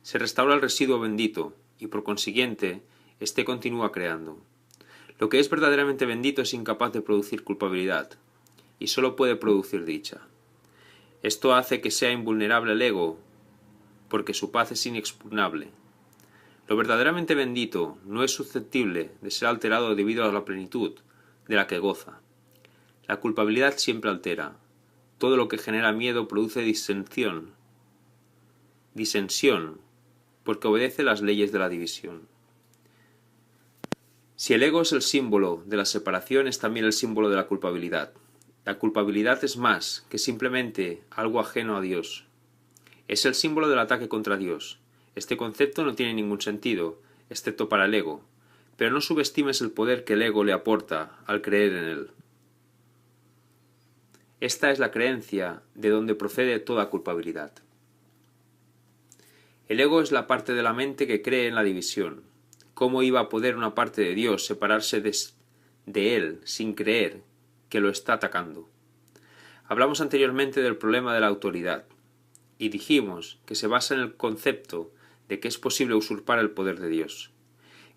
se restaura el residuo bendito, y por consiguiente, éste continúa creando. Lo que es verdaderamente bendito es incapaz de producir culpabilidad, y solo puede producir dicha. Esto hace que sea invulnerable el ego, porque su paz es inexpugnable. Lo verdaderamente bendito no es susceptible de ser alterado debido a la plenitud de la que goza. La culpabilidad siempre altera. Todo lo que genera miedo produce disensión, porque obedece las leyes de la división. Si el ego es el símbolo de la separación, es también el símbolo de la culpabilidad. La culpabilidad es más que simplemente algo ajeno a Dios. Es el símbolo del ataque contra Dios. Este concepto no tiene ningún sentido, excepto para el ego, pero no subestimes el poder que el ego le aporta al creer en él. Esta es la creencia de donde procede toda culpabilidad. El ego es la parte de la mente que cree en la división. ¿Cómo iba a poder una parte de Dios separarse de él sin creer que lo está atacando? Hablamos anteriormente del problema de la autoridad, y dijimos que se basa en el concepto de que es posible usurpar el poder de Dios.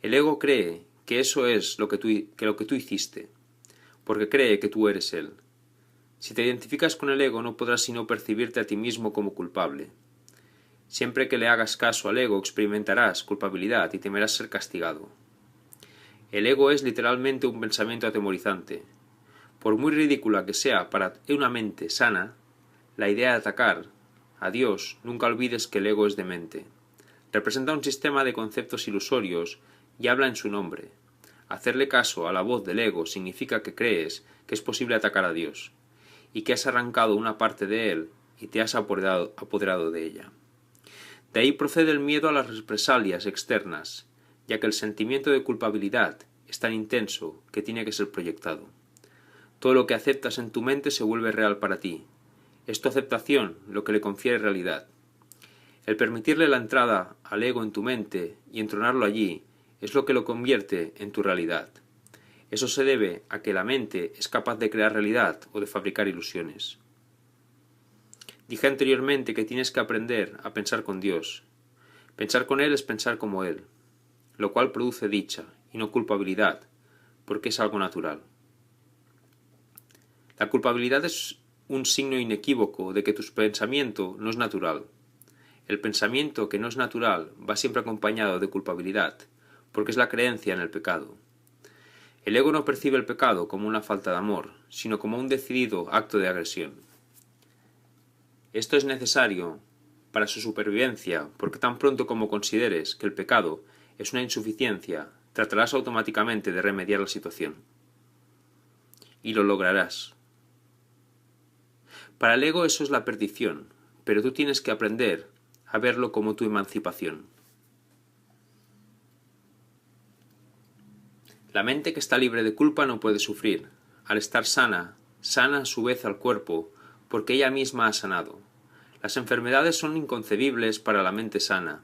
El ego cree que eso es lo que tú hiciste, porque cree que tú eres él. Si te identificas con el ego, no podrás sino percibirte a ti mismo como culpable. Siempre que le hagas caso al ego, experimentarás culpabilidad y temerás ser castigado. El ego es literalmente un pensamiento atemorizante. Por muy ridícula que sea para una mente sana, la idea de atacar a Dios, nunca olvides que el ego es demente. Representa un sistema de conceptos ilusorios y habla en su nombre. Hacerle caso a la voz del ego significa que crees que es posible atacar a Dios, y que has arrancado una parte de él y te has apoderado de ella. De ahí procede el miedo a las represalias externas, ya que el sentimiento de culpabilidad es tan intenso que tiene que ser proyectado. Todo lo que aceptas en tu mente se vuelve real para ti. Es tu aceptación lo que le confiere realidad. El permitirle la entrada al ego en tu mente y entronarlo allí es lo que lo convierte en tu realidad. Eso se debe a que la mente es capaz de crear realidad o de fabricar ilusiones. Dije anteriormente que tienes que aprender a pensar con Dios. Pensar con Él es pensar como Él, lo cual produce dicha y no culpabilidad, porque es algo natural. La culpabilidad es un signo inequívoco de que tu pensamiento no es natural. El pensamiento que no es natural va siempre acompañado de culpabilidad, porque es la creencia en el pecado. El ego no percibe el pecado como una falta de amor, sino como un decidido acto de agresión. Esto es necesario para su supervivencia, porque tan pronto como consideres que el pecado es una insuficiencia, tratarás automáticamente de remediar la situación. Y lo lograrás. Para el ego eso es la perdición, pero tú tienes que aprender a verlo como tu emancipación. La mente que está libre de culpa no puede sufrir. Al estar sana, sana a su vez al cuerpo, porque ella misma ha sanado. Las enfermedades son inconcebibles para la mente sana,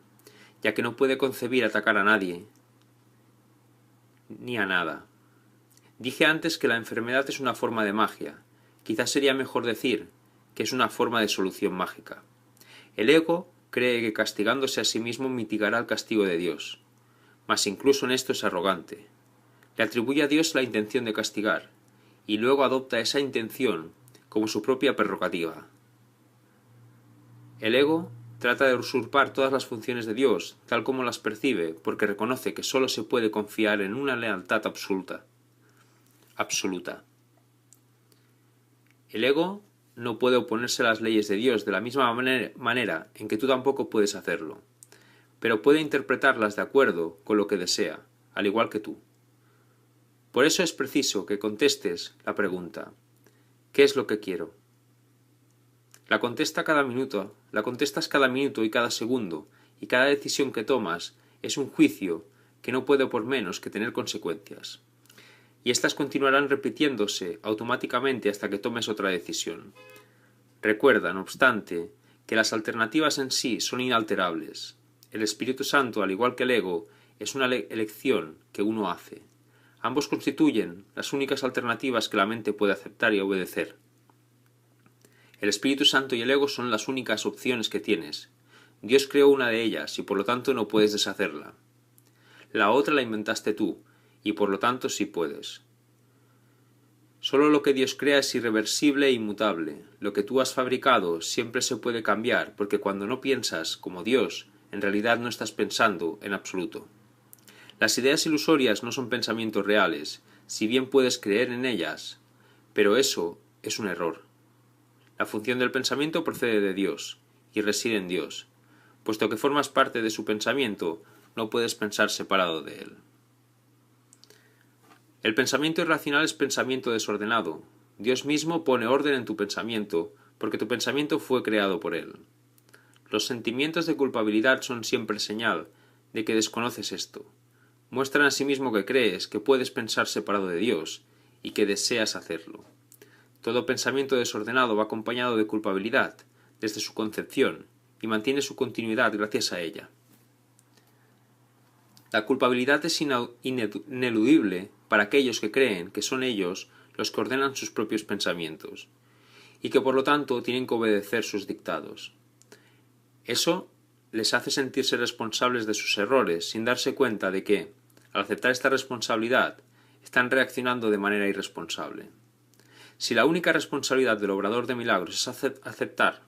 ya que no puede concebir atacar a nadie, ni a nada. Dije antes que la enfermedad es una forma de magia. Quizás sería mejor decir que es una forma de solución mágica. El ego cree que castigándose a sí mismo mitigará el castigo de Dios, mas incluso en esto es arrogante. Le atribuye a Dios la intención de castigar, y luego adopta esa intención como su propia prerrogativa. El ego trata de usurpar todas las funciones de Dios, tal como las percibe, porque reconoce que sólo se puede confiar en una lealtad absoluta. El ego no puede oponerse a las leyes de Dios de la misma manera en que tú tampoco puedes hacerlo, pero puede interpretarlas de acuerdo con lo que desea, al igual que tú. Por eso es preciso que contestes la pregunta: ¿qué es lo que quiero? La contestas cada minuto y cada segundo, y cada decisión que tomas es un juicio que no puede por menos que tener consecuencias. y éstas continuarán repitiéndose automáticamente hasta que tomes otra decisión. Recuerda, no obstante, que las alternativas en sí son inalterables. El Espíritu Santo, al igual que el ego, es una elección que uno hace. Ambos constituyen las únicas alternativas que la mente puede aceptar y obedecer. El Espíritu Santo y el ego son las únicas opciones que tienes. Dios creó una de ellas y por lo tanto no puedes deshacerla. La otra la inventaste tú, y por lo tanto sí puedes. Solo lo que Dios crea es irreversible e inmutable. Lo que tú has fabricado siempre se puede cambiar, porque cuando no piensas como Dios, en realidad no estás pensando en absoluto. Las ideas ilusorias no son pensamientos reales, si bien puedes creer en ellas, pero eso es un error. La función del pensamiento procede de Dios, y reside en Dios. Puesto que formas parte de su pensamiento, no puedes pensar separado de él. El pensamiento irracional es pensamiento desordenado. Dios mismo pone orden en tu pensamiento, porque tu pensamiento fue creado por él. Los sentimientos de culpabilidad son siempre señal de que desconoces esto. Muestran asimismo que crees que puedes pensar separado de Dios, y que deseas hacerlo. Todo pensamiento desordenado va acompañado de culpabilidad, desde su concepción, y mantiene su continuidad gracias a ella. La culpabilidad es ineludible para aquellos que creen que son ellos los que ordenan sus propios pensamientos, y que por lo tanto tienen que obedecer sus dictados. Eso les hace sentirse responsables de sus errores sin darse cuenta de que, al aceptar esta responsabilidad, están reaccionando de manera irresponsable. Si la única responsabilidad del obrador de milagros es aceptar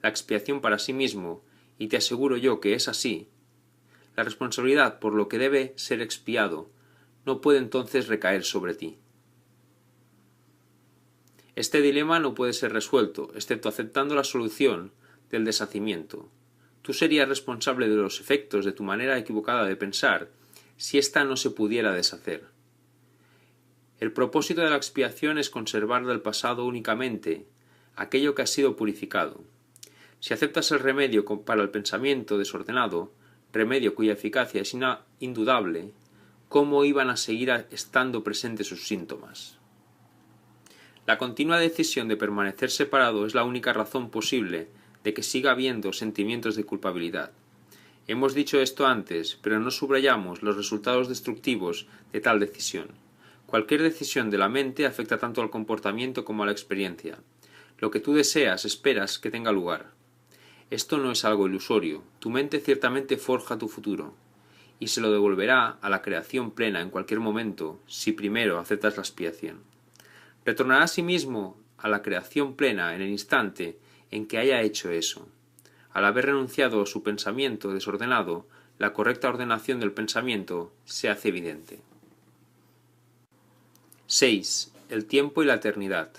la expiación para sí mismo, y te aseguro yo que es así, la responsabilidad por lo que debe ser expiado no puede entonces recaer sobre ti. Este dilema no puede ser resuelto, excepto aceptando la solución del deshacimiento. Tú serías responsable de los efectos de tu manera equivocada de pensar si ésta no se pudiera deshacer. El propósito de la expiación es conservar del pasado únicamente aquello que ha sido purificado. Si aceptas el remedio para el pensamiento desordenado, remedio cuya eficacia es indudable, ¿cómo iban a seguir estando presentes sus síntomas? La continua decisión de permanecer separado es la única razón posible de que siga habiendo sentimientos de culpabilidad. Hemos dicho esto antes, pero no subrayamos los resultados destructivos de tal decisión. Cualquier decisión de la mente afecta tanto al comportamiento como a la experiencia. Lo que tú deseas, esperas que tenga lugar. Esto no es algo ilusorio. Tu mente ciertamente forja tu futuro, y se lo devolverá a la creación plena en cualquier momento, si primero aceptas la expiación. Retornará a sí mismo a la creación plena en el instante en que haya hecho eso. Al haber renunciado a su pensamiento desordenado, la correcta ordenación del pensamiento se hace evidente. 6. El tiempo y la eternidad.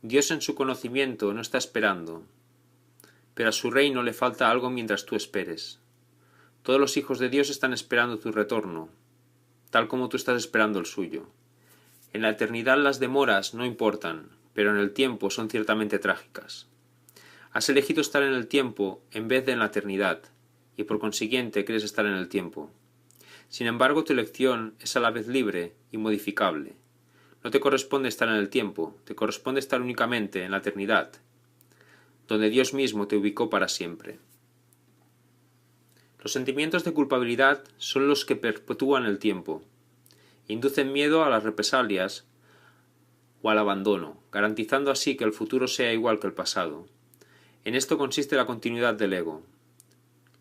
Dios en su conocimiento no está esperando, pero a su reino le falta algo mientras tú esperes. Todos los hijos de Dios están esperando tu retorno, tal como tú estás esperando el suyo. En la eternidad las demoras no importan, pero en el tiempo son ciertamente trágicas. Has elegido estar en el tiempo en vez de en la eternidad, y por consiguiente quieres estar en el tiempo. Sin embargo, tu elección es a la vez libre y modificable. No te corresponde estar en el tiempo, te corresponde estar únicamente en la eternidad, donde Dios mismo te ubicó para siempre. Los sentimientos de culpabilidad son los que perpetúan el tiempo. Inducen miedo a las represalias o al abandono, garantizando así que el futuro sea igual que el pasado. En esto consiste la continuidad del ego,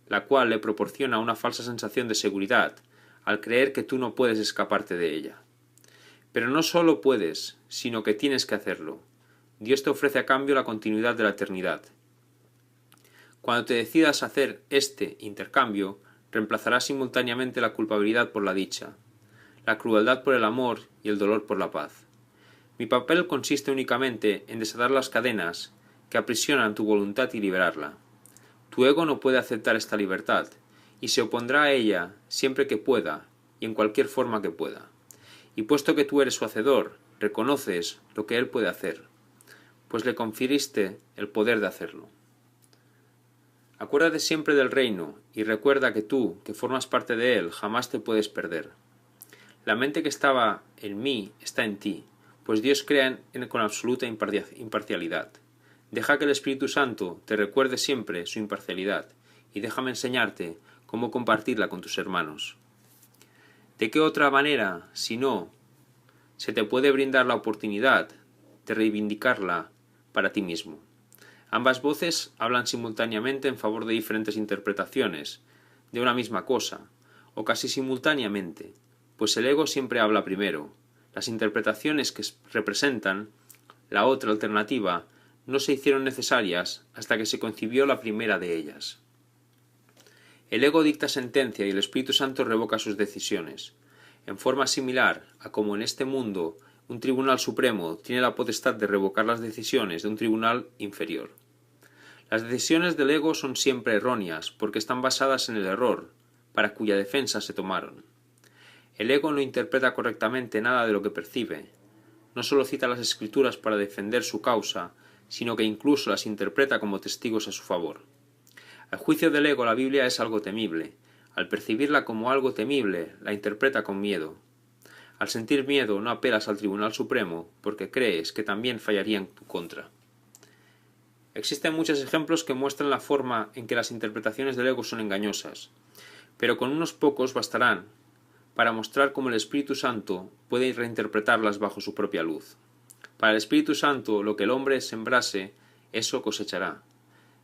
la cual le proporciona una falsa sensación de seguridad al creer que tú no puedes escaparte de ella. Pero no solo puedes, sino que tienes que hacerlo. Dios te ofrece a cambio la continuidad de la eternidad. Cuando te decidas hacer este intercambio, reemplazarás simultáneamente la culpabilidad por la dicha, la crueldad por el amor y el dolor por la paz. Mi papel consiste únicamente en desatar las cadenas que aprisionan tu voluntad y liberarla. Tu ego no puede aceptar esta libertad, y se opondrá a ella siempre que pueda y en cualquier forma que pueda. Y puesto que tú eres su hacedor, reconoces lo que él puede hacer, pues le confiriste el poder de hacerlo. Acuérdate siempre del reino, y recuerda que tú, que formas parte de él, jamás te puedes perder. La mente que estaba en mí está en ti, pues Dios crea con absoluta imparcialidad. Deja que el Espíritu Santo te recuerde siempre su imparcialidad y déjame enseñarte cómo compartirla con tus hermanos. ¿De qué otra manera, si no, se te puede brindar la oportunidad de reivindicarla para ti mismo? Ambas voces hablan simultáneamente en favor de diferentes interpretaciones de una misma cosa, o casi simultáneamente, pues el ego siempre habla primero. Las interpretaciones que representan la otra alternativa no se hicieron necesarias hasta que se concibió la primera de ellas. El ego dicta sentencia y el Espíritu Santo revoca sus decisiones, en forma similar a como en este mundo un tribunal supremo tiene la potestad de revocar las decisiones de un tribunal inferior. Las decisiones del ego son siempre erróneas porque están basadas en el error, para cuya defensa se tomaron. El ego no interpreta correctamente nada de lo que percibe. No solo cita las escrituras para defender su causa, sino que incluso las interpreta como testigos a su favor. Al juicio del ego la Biblia es algo temible. Al percibirla como algo temible, la interpreta con miedo. Al sentir miedo no apelas al Tribunal Supremo porque crees que también fallaría en tu contra. Existen muchos ejemplos que muestran la forma en que las interpretaciones del ego son engañosas, pero con unos pocos bastarán para mostrar cómo el Espíritu Santo puede reinterpretarlas bajo su propia luz. Para el Espíritu Santo, lo que el hombre sembrase, eso cosechará.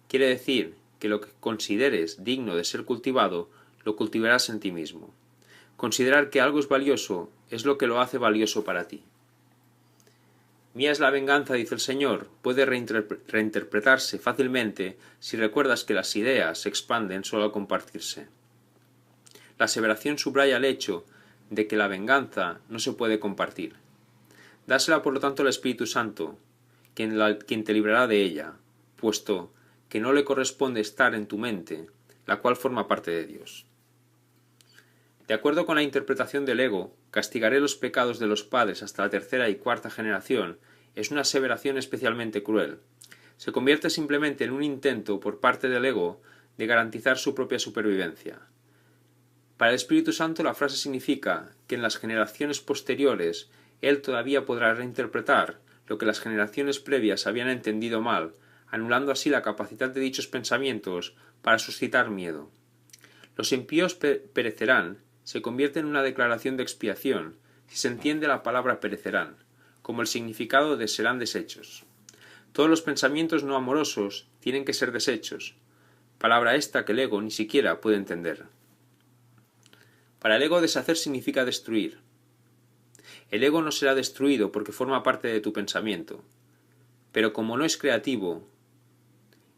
Quiere decir que lo que consideres digno de ser cultivado, lo cultivarás en ti mismo. Considerar que algo es valioso es lo que lo hace valioso para ti. Mía es la venganza, dice el Señor, puede reinterpretarse fácilmente si recuerdas que las ideas se expanden solo al compartirse. La aseveración subraya el hecho de que la venganza no se puede compartir. Dásela por lo tanto al Espíritu Santo, quien te librará de ella, puesto que no le corresponde estar en tu mente, la cual forma parte de Dios. De acuerdo con la interpretación del ego, castigaré los pecados de los padres hasta la tercera y cuarta generación, es una aseveración especialmente cruel. Se convierte simplemente en un intento por parte del ego de garantizar su propia supervivencia. Para el Espíritu Santo la frase significa que en las generaciones posteriores él todavía podrá reinterpretar lo que las generaciones previas habían entendido mal, anulando así la capacidad de dichos pensamientos para suscitar miedo. Los impíos perecerán se convierte en una declaración de expiación si se entiende la palabra perecerán, como el significado de serán deshechos. Todos los pensamientos no amorosos tienen que ser deshechos, palabra esta que el ego ni siquiera puede entender. Para el ego deshacer significa destruir. El ego no será destruido porque forma parte de tu pensamiento, pero como no es creativo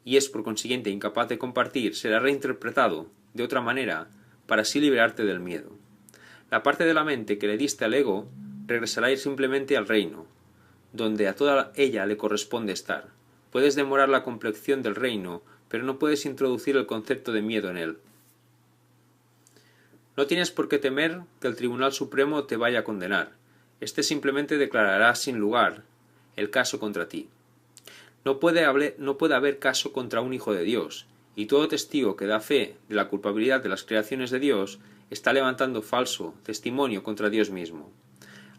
y es por consiguiente incapaz de compartir, será reinterpretado de otra manera para así liberarte del miedo. La parte de la mente que le diste al ego regresará simplemente al reino, donde a toda ella le corresponde estar. Puedes demorar la complexión del reino, pero no puedes introducir el concepto de miedo en él. No tienes por qué temer que el Tribunal Supremo te vaya a condenar. Este simplemente declarará sin lugar el caso contra ti. No puede haber caso contra un hijo de Dios, y todo testigo que da fe de la culpabilidad de las creaciones de Dios está levantando falso testimonio contra Dios mismo.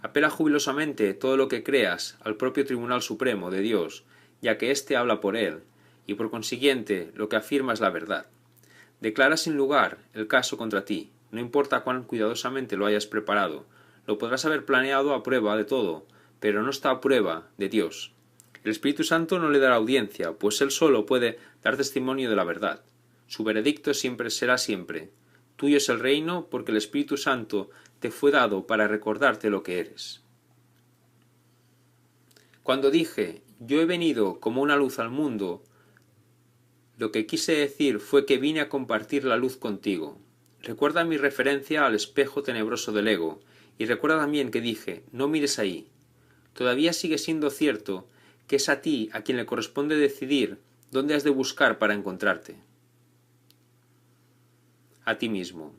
Apela jubilosamente todo lo que creas al propio Tribunal Supremo de Dios, ya que éste habla por él, y por consiguiente lo que afirma es la verdad. Declara sin lugar el caso contra ti, no importa cuán cuidadosamente lo hayas preparado, lo podrás haber planeado a prueba de todo, pero no está a prueba de Dios. El Espíritu Santo no le dará audiencia, pues él solo puede dar testimonio de la verdad. Su veredicto siempre será siempre: tuyo es el reino, porque el Espíritu Santo te fue dado para recordarte lo que eres. Cuando dije, yo he venido como una luz al mundo, lo que quise decir fue que vine a compartir la luz contigo. Recuerda mi referencia al espejo tenebroso del ego, y recuerda también que dije, no mires ahí. Todavía sigue siendo cierto que es a ti a quien le corresponde decidir dónde has de buscar para encontrarte. A ti mismo.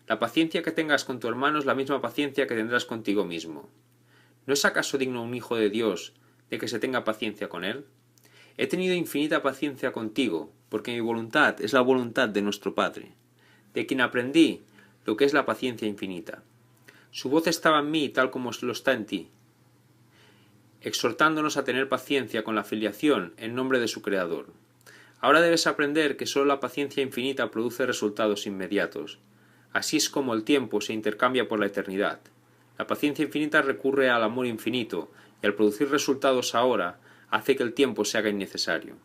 La paciencia que tengas con tu hermano es la misma paciencia que tendrás contigo mismo. ¿No es acaso digno un hijo de Dios de que se tenga paciencia con él? He tenido infinita paciencia contigo, porque mi voluntad es la voluntad de nuestro Padre, de quien aprendí lo que es la paciencia infinita. Su voz estaba en mí tal como lo está en ti, exhortándonos a tener paciencia con la filiación en nombre de su Creador. Ahora debes aprender que sólo la paciencia infinita produce resultados inmediatos. Así es como el tiempo se intercambia por la eternidad. La paciencia infinita recurre al amor infinito, y al producir resultados ahora, hace que el tiempo se haga innecesario.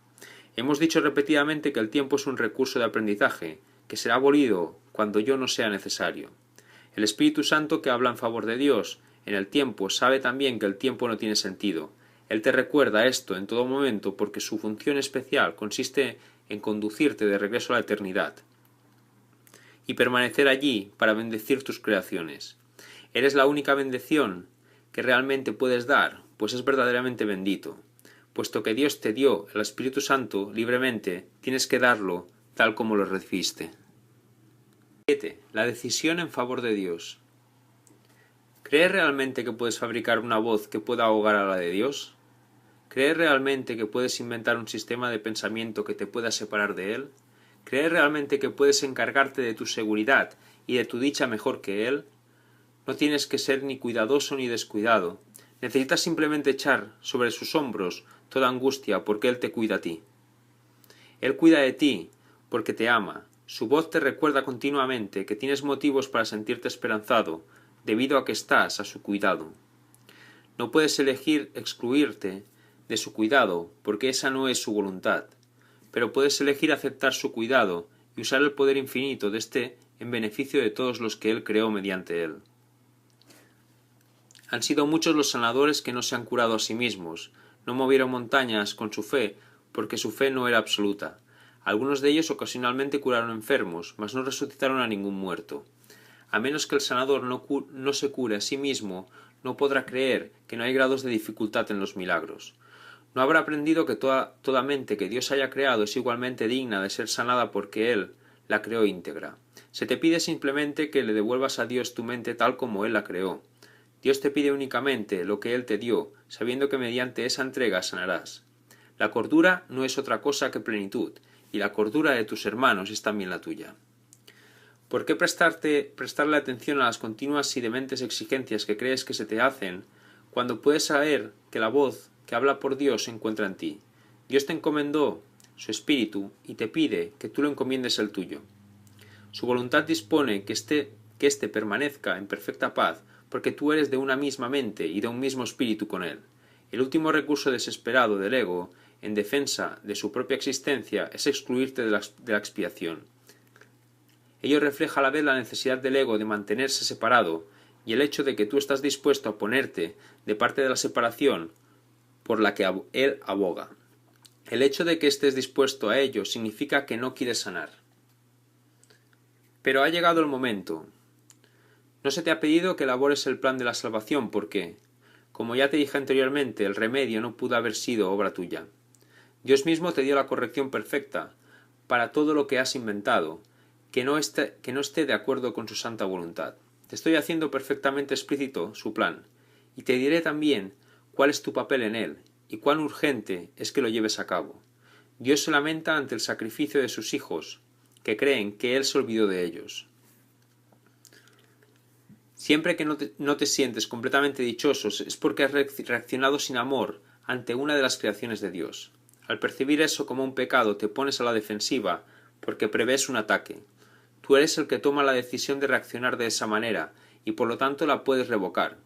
Hemos dicho repetidamente que el tiempo es un recurso de aprendizaje, que será abolido cuando yo no sea necesario. El Espíritu Santo que habla en favor de Dios en el tiempo sabe también que el tiempo no tiene sentido. Él te recuerda esto en todo momento porque su función especial consiste en conducirte de regreso a la eternidad y permanecer allí para bendecir tus creaciones. Eres la única bendición que realmente puedes dar, pues es verdaderamente bendito. Puesto que Dios te dio el Espíritu Santo libremente, tienes que darlo tal como lo recibiste. 7. La decisión en favor de Dios. ¿Crees realmente que puedes fabricar una voz que pueda ahogar a la de Dios? ¿Crees realmente que puedes inventar un sistema de pensamiento que te pueda separar de Él? ¿Crees realmente que puedes encargarte de tu seguridad y de tu dicha mejor que Él? No tienes que ser ni cuidadoso ni descuidado. Necesitas simplemente echar sobre sus hombros toda angustia porque Él te cuida a ti. Él cuida de ti porque te ama. Su voz te recuerda continuamente que tienes motivos para sentirte esperanzado, debido a que estás a su cuidado. No puedes elegir excluirte de su cuidado, porque esa no es su voluntad, pero puedes elegir aceptar su cuidado y usar el poder infinito de éste en beneficio de todos los que Él creó mediante Él. Han sido muchos los sanadores que no se han curado a sí mismos, no movieron montañas con su fe, porque su fe no era absoluta. Algunos de ellos ocasionalmente curaron enfermos, mas no resucitaron a ningún muerto. A menos que el sanador no se cure a sí mismo, no podrá creer que no hay grados de dificultad en los milagros. No habrá aprendido que toda mente que Dios haya creado es igualmente digna de ser sanada porque Él la creó íntegra. Se te pide simplemente que le devuelvas a Dios tu mente tal como Él la creó. Dios te pide únicamente lo que Él te dio, sabiendo que mediante esa entrega sanarás. La cordura no es otra cosa que plenitud, y la cordura de tus hermanos es también la tuya. ¿Por qué prestarle atención a las continuas y dementes exigencias que crees que se te hacen, cuando puedes saber que la voz que habla por Dios se encuentra en ti? Dios te encomendó su espíritu y te pide que tú le encomiendes el tuyo. Su voluntad dispone que éste permanezca en perfecta paz, porque tú eres de una misma mente y de un mismo espíritu con él. El último recurso desesperado del ego, en defensa de su propia existencia, es excluirte de la expiación. Ello refleja a la vez la necesidad del ego de mantenerse separado y el hecho de que tú estás dispuesto a ponerte de parte de la separación por la que él aboga. El hecho de que estés dispuesto a ello significa que no quieres sanar. Pero ha llegado el momento. No se te ha pedido que elabores el plan de la salvación porque, como ya te dije anteriormente, el remedio no pudo haber sido obra tuya. Dios mismo te dio la corrección perfecta para todo lo que has inventado, que no esté de acuerdo con su santa voluntad. Te estoy haciendo perfectamente explícito su plan, y te diré también cuál es tu papel en él, y cuán urgente es que lo lleves a cabo. Dios se lamenta ante el sacrificio de sus hijos, que creen que Él se olvidó de ellos. Siempre que no te sientes completamente dichoso es porque has reaccionado sin amor ante una de las creaciones de Dios. Al percibir eso como un pecado te pones a la defensiva porque prevés un ataque. Tú eres el que toma la decisión de reaccionar de esa manera y por lo tanto la puedes revocar.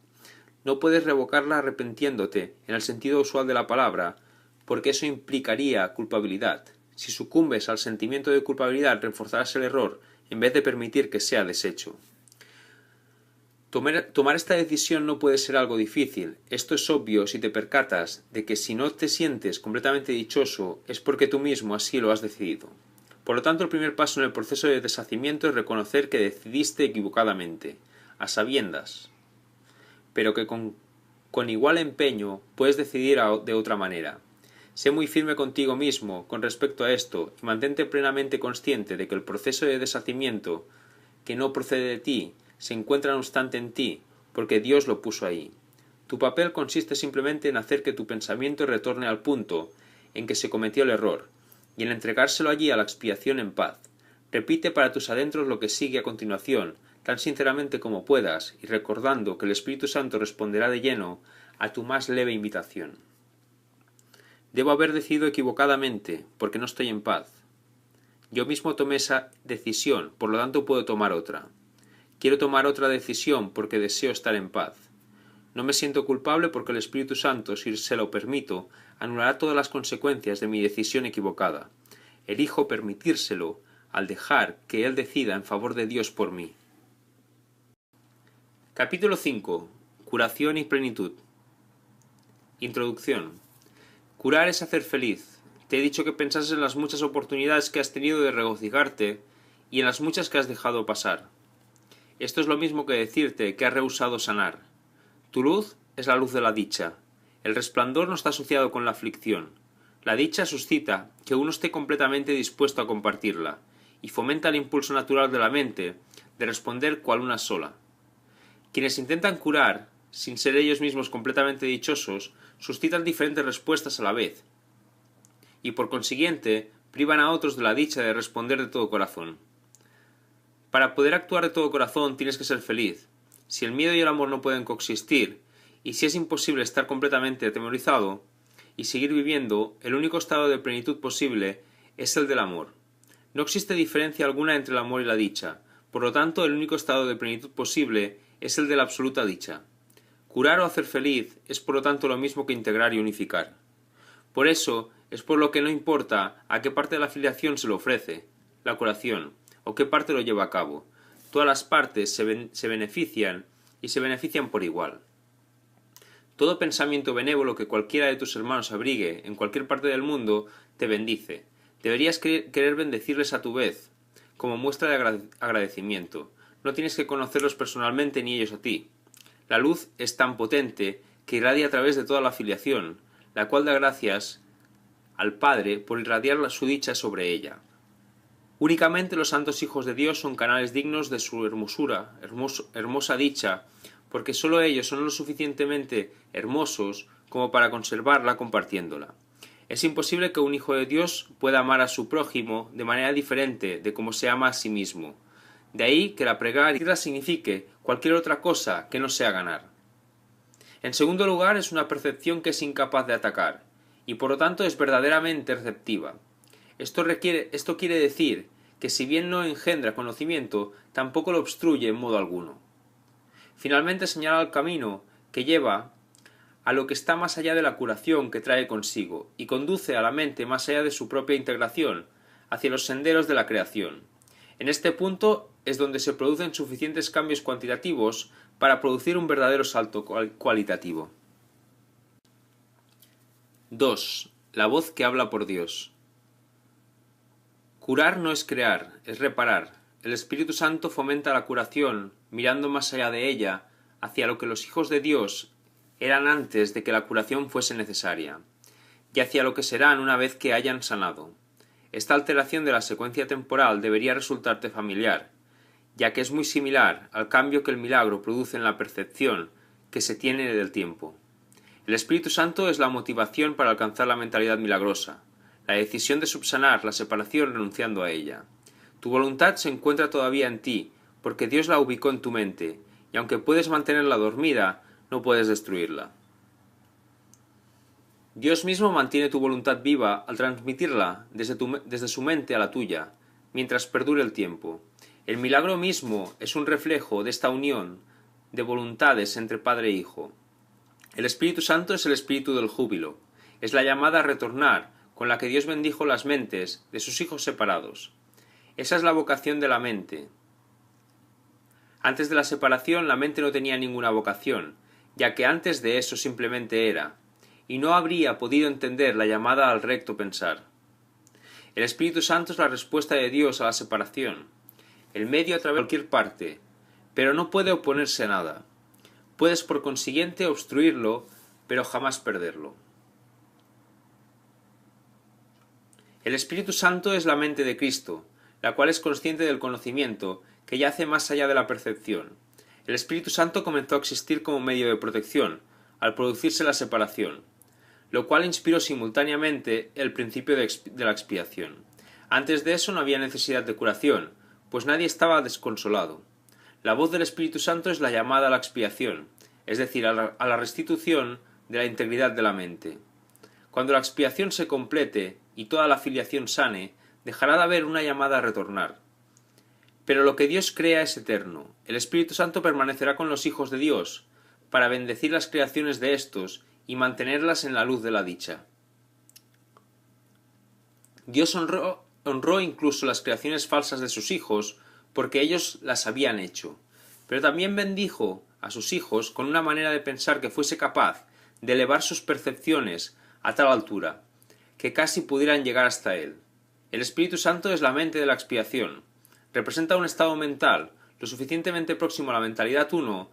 No puedes revocarla arrepintiéndote en el sentido usual de la palabra, porque eso implicaría culpabilidad. Si sucumbes al sentimiento de culpabilidad reforzarás el error en vez de permitir que sea deshecho. Tomar esta decisión no puede ser algo difícil. Esto es obvio si te percatas de que si no te sientes completamente dichoso es porque tú mismo así lo has decidido. Por lo tanto, el primer paso en el proceso de deshacimiento es reconocer que decidiste equivocadamente, a sabiendas, pero que con igual empeño puedes decidir de otra manera. Sé muy firme contigo mismo con respecto a esto y mantente plenamente consciente de que el proceso de deshacimiento que no procede de ti se encuentra no obstante en ti, porque Dios lo puso ahí. Tu papel consiste simplemente en hacer que tu pensamiento retorne al punto en que se cometió el error, y en entregárselo allí a la expiación en paz. Repite para tus adentros lo que sigue a continuación, tan sinceramente como puedas y recordando que el Espíritu Santo responderá de lleno a tu más leve invitación. Debo haber decidido equivocadamente, porque no estoy en paz. Yo mismo tomé esa decisión, por lo tanto puedo tomar otra. Quiero tomar otra decisión porque deseo estar en paz. No me siento culpable porque el Espíritu Santo, si se lo permito, anulará todas las consecuencias de mi decisión equivocada. Elijo permitírselo al dejar que Él decida en favor de Dios por mí. Capítulo 5. Curación y plenitud. Introducción. Curar es hacer feliz. Te he dicho que pensases en las muchas oportunidades que has tenido de regocijarte y en las muchas que has dejado pasar. Esto es lo mismo que decirte que has rehusado sanar. Tu luz es la luz de la dicha. El resplandor no está asociado con la aflicción. La dicha suscita que uno esté completamente dispuesto a compartirla y fomenta el impulso natural de la mente de responder cual una sola. Quienes intentan curar, sin ser ellos mismos completamente dichosos, suscitan diferentes respuestas a la vez, y por consiguiente privan a otros de la dicha de responder de todo corazón. Para poder actuar de todo corazón tienes que ser feliz. Si el miedo y el amor no pueden coexistir, y si es imposible estar completamente atemorizado y seguir viviendo, el único estado de plenitud posible es el del amor. No existe diferencia alguna entre el amor y la dicha, por lo tanto el único estado de plenitud posible es el de la absoluta dicha. Curar o hacer feliz es por lo tanto lo mismo que integrar y unificar. Por eso es por lo que no importa a qué parte de la afiliación se lo ofrece, la curación, o qué parte lo lleva a cabo. Todas las partes se benefician y se benefician por igual. Todo pensamiento benévolo que cualquiera de tus hermanos abrigue en cualquier parte del mundo te bendice. Deberías querer bendecirles a tu vez, como muestra de agradecimiento. No tienes que conocerlos personalmente ni ellos a ti. La luz es tan potente que irradia a través de toda la afiliación, la cual da gracias al Padre por irradiar su dicha sobre ella. Únicamente los santos hijos de Dios son canales dignos de su hermosa dicha, porque sólo ellos son lo suficientemente hermosos como para conservarla compartiéndola. Es imposible que un hijo de Dios pueda amar a su prójimo de manera diferente de como se ama a sí mismo. De ahí que la plegaria signifique cualquier otra cosa que no sea ganar. En segundo lugar, es una percepción que es incapaz de atacar, y por lo tanto es verdaderamente receptiva. Esto quiere decir que si bien no engendra conocimiento, tampoco lo obstruye en modo alguno. Finalmente señala el camino que lleva a lo que está más allá de la curación que trae consigo, y conduce a la mente más allá de su propia integración, hacia los senderos de la creación. En este punto es donde se producen suficientes cambios cuantitativos para producir un verdadero salto cualitativo. 2. La voz que habla por Dios. Curar no es crear, es reparar. El Espíritu Santo fomenta la curación, mirando más allá de ella, hacia lo que los hijos de Dios eran antes de que la curación fuese necesaria, y hacia lo que serán una vez que hayan sanado. Esta alteración de la secuencia temporal debería resultarte familiar, ya que es muy similar al cambio que el milagro produce en la percepción que se tiene del tiempo. El Espíritu Santo es la motivación para alcanzar la mentalidad milagrosa, la decisión de subsanar la separación renunciando a ella. Tu voluntad se encuentra todavía en ti, porque Dios la ubicó en tu mente, y aunque puedes mantenerla dormida, no puedes destruirla. Dios mismo mantiene tu voluntad viva al transmitirla desde su mente a la tuya, mientras perdure el tiempo. El milagro mismo es un reflejo de esta unión de voluntades entre Padre e Hijo. El Espíritu Santo es el espíritu del júbilo, es la llamada a retornar con la que Dios bendijo las mentes de sus hijos separados. Esa es la vocación de la mente. Antes de la separación la mente no tenía ninguna vocación, ya que antes de eso simplemente era, y no habría podido entender la llamada al recto pensar. El Espíritu Santo es la respuesta de Dios a la separación, el medio a través de cualquier parte, pero no puede oponerse a nada. Puedes por consiguiente obstruirlo, pero jamás perderlo. El Espíritu Santo es la mente de Cristo, la cual es consciente del conocimiento, que yace más allá de la percepción. El Espíritu Santo comenzó a existir como medio de protección, al producirse la separación, lo cual inspiró simultáneamente el principio de la expiación. Antes de eso no había necesidad de curación, pues nadie estaba desconsolado. La voz del Espíritu Santo es la llamada a la expiación, es decir, a la restitución de la integridad de la mente. Cuando la expiación se complete y toda la filiación sane, dejará de haber una llamada a retornar. Pero lo que Dios crea es eterno. El Espíritu Santo permanecerá con los hijos de Dios, para bendecir las creaciones de éstos y mantenerlas en la luz de la dicha. Dios honró incluso las creaciones falsas de sus hijos, porque ellos las habían hecho, pero también bendijo a sus hijos con una manera de pensar que fuese capaz de elevar sus percepciones a tal altura, que casi pudieran llegar hasta él. El Espíritu Santo es la mente de la expiación. Representa un estado mental lo suficientemente próximo a la mentalidad uno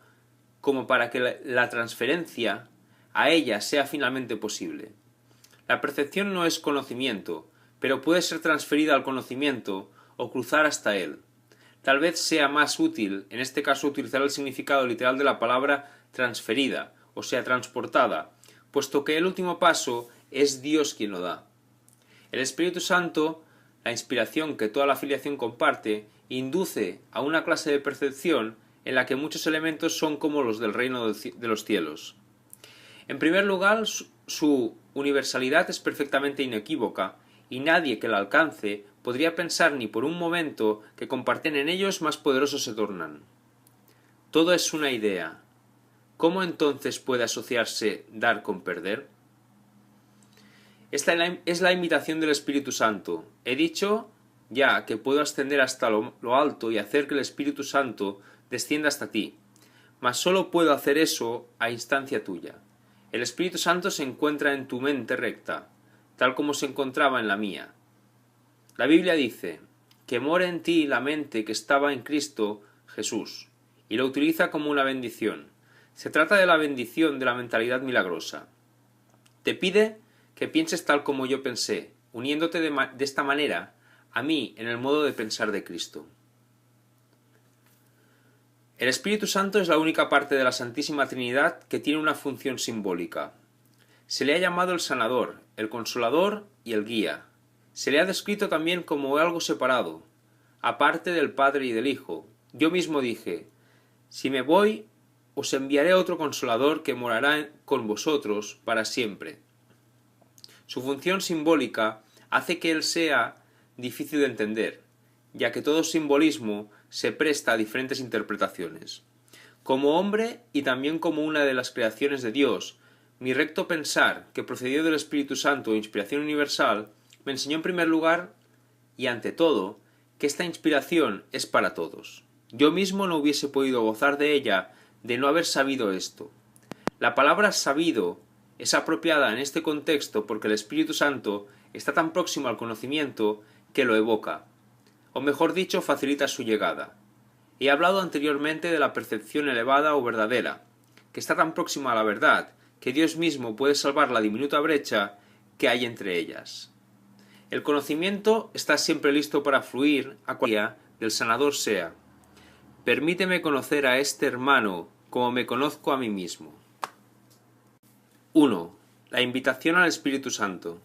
como para que la transferencia a ella sea finalmente posible. La percepción no es conocimiento, pero puede ser transferida al conocimiento o cruzar hasta él. Tal vez sea más útil, en este caso, utilizar el significado literal de la palabra transferida, o sea, transportada, puesto que el último paso es Dios quien lo da. El Espíritu Santo, la inspiración que toda la filiación comparte, induce a una clase de percepción en la que muchos elementos son como los del reino de los cielos. En primer lugar, su universalidad es perfectamente inequívoca, y nadie que la alcance podría pensar ni por un momento que comparten en ellos más poderosos se tornan. Todo es una idea. ¿Cómo entonces puede asociarse dar con perder? Esta es la imitación del Espíritu Santo. He dicho ya que puedo ascender hasta lo alto y hacer que el Espíritu Santo descienda hasta ti, mas solo puedo hacer eso a instancia tuya. El Espíritu Santo se encuentra en tu mente recta, tal como se encontraba en la mía. La Biblia dice que more en ti la mente que estaba en Cristo Jesús, y lo utiliza como una bendición. Se trata de la bendición de la mentalidad milagrosa. Te pide que pienses tal como yo pensé, uniéndote de esta manera a mí en el modo de pensar de Cristo. El Espíritu Santo es la única parte de la Santísima Trinidad que tiene una función simbólica. Se le ha llamado el sanador, el consolador y el guía. Se le ha descrito también como algo separado, aparte del Padre y del Hijo. Yo mismo dije, si me voy, os enviaré otro consolador que morará con vosotros para siempre. Su función simbólica hace que él sea difícil de entender, ya que todo simbolismo se presta a diferentes interpretaciones. Como hombre y también como una de las creaciones de Dios, mi recto pensar, que procedió del Espíritu Santo e inspiración universal, me enseñó en primer lugar, y ante todo, que esta inspiración es para todos. Yo mismo no hubiese podido gozar de ella de no haber sabido esto. La palabra sabido es apropiada en este contexto porque el Espíritu Santo está tan próximo al conocimiento que lo evoca, o mejor dicho, facilita su llegada. He hablado anteriormente de la percepción elevada o verdadera, que está tan próxima a la verdad que Dios mismo puede salvar la diminuta brecha que hay entre ellas. El conocimiento está siempre listo para fluir a cualquiera del sanador sea. Permíteme conocer a este hermano como me conozco a mí mismo. 1. La invitación al Espíritu Santo.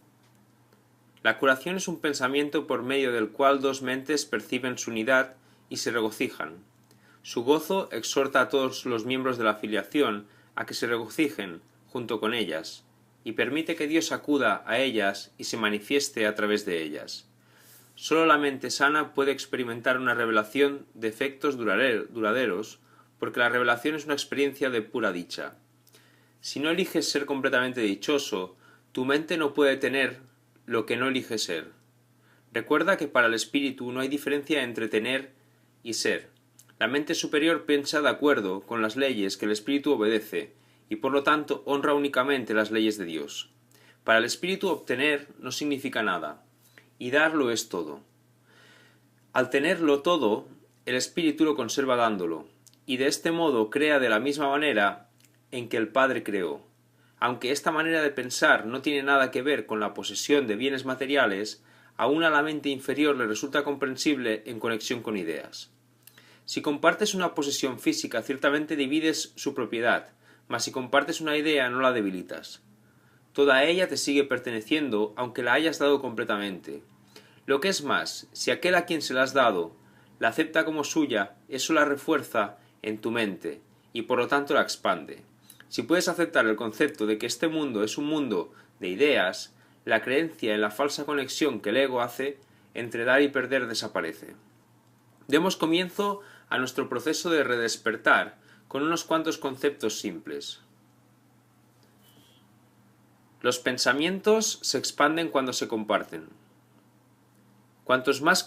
La curación es un pensamiento por medio del cual dos mentes perciben su unidad y se regocijan. Su gozo exhorta a todos los miembros de la filiación a que se regocijen junto con ellas, y permite que Dios acuda a ellas y se manifieste a través de ellas. Solo la mente sana puede experimentar una revelación de efectos duraderos, porque la revelación es una experiencia de pura dicha. Si no eliges ser completamente dichoso, tu mente no puede tener lo que no elige ser. Recuerda que para el espíritu no hay diferencia entre tener y ser. La mente superior piensa de acuerdo con las leyes que el espíritu obedece, y por lo tanto honra únicamente las leyes de Dios. Para el espíritu obtener no significa nada, y darlo es todo. Al tenerlo todo, el espíritu lo conserva dándolo, y de este modo crea de la misma manera en que el Padre creó. Aunque esta manera de pensar no tiene nada que ver con la posesión de bienes materiales, aún a la mente inferior le resulta comprensible en conexión con ideas. Si compartes una posesión física, ciertamente divides su propiedad, mas si compartes una idea no la debilitas. Toda ella te sigue perteneciendo, aunque la hayas dado completamente. Lo que es más, si aquel a quien se la has dado la acepta como suya, eso la refuerza en tu mente y por lo tanto la expande. Si puedes aceptar el concepto de que este mundo es un mundo de ideas, la creencia en la falsa conexión que el ego hace entre dar y perder desaparece. Demos comienzo a nuestro proceso de redespertar con unos cuantos conceptos simples. Los pensamientos se expanden cuando se comparten. Cuantos más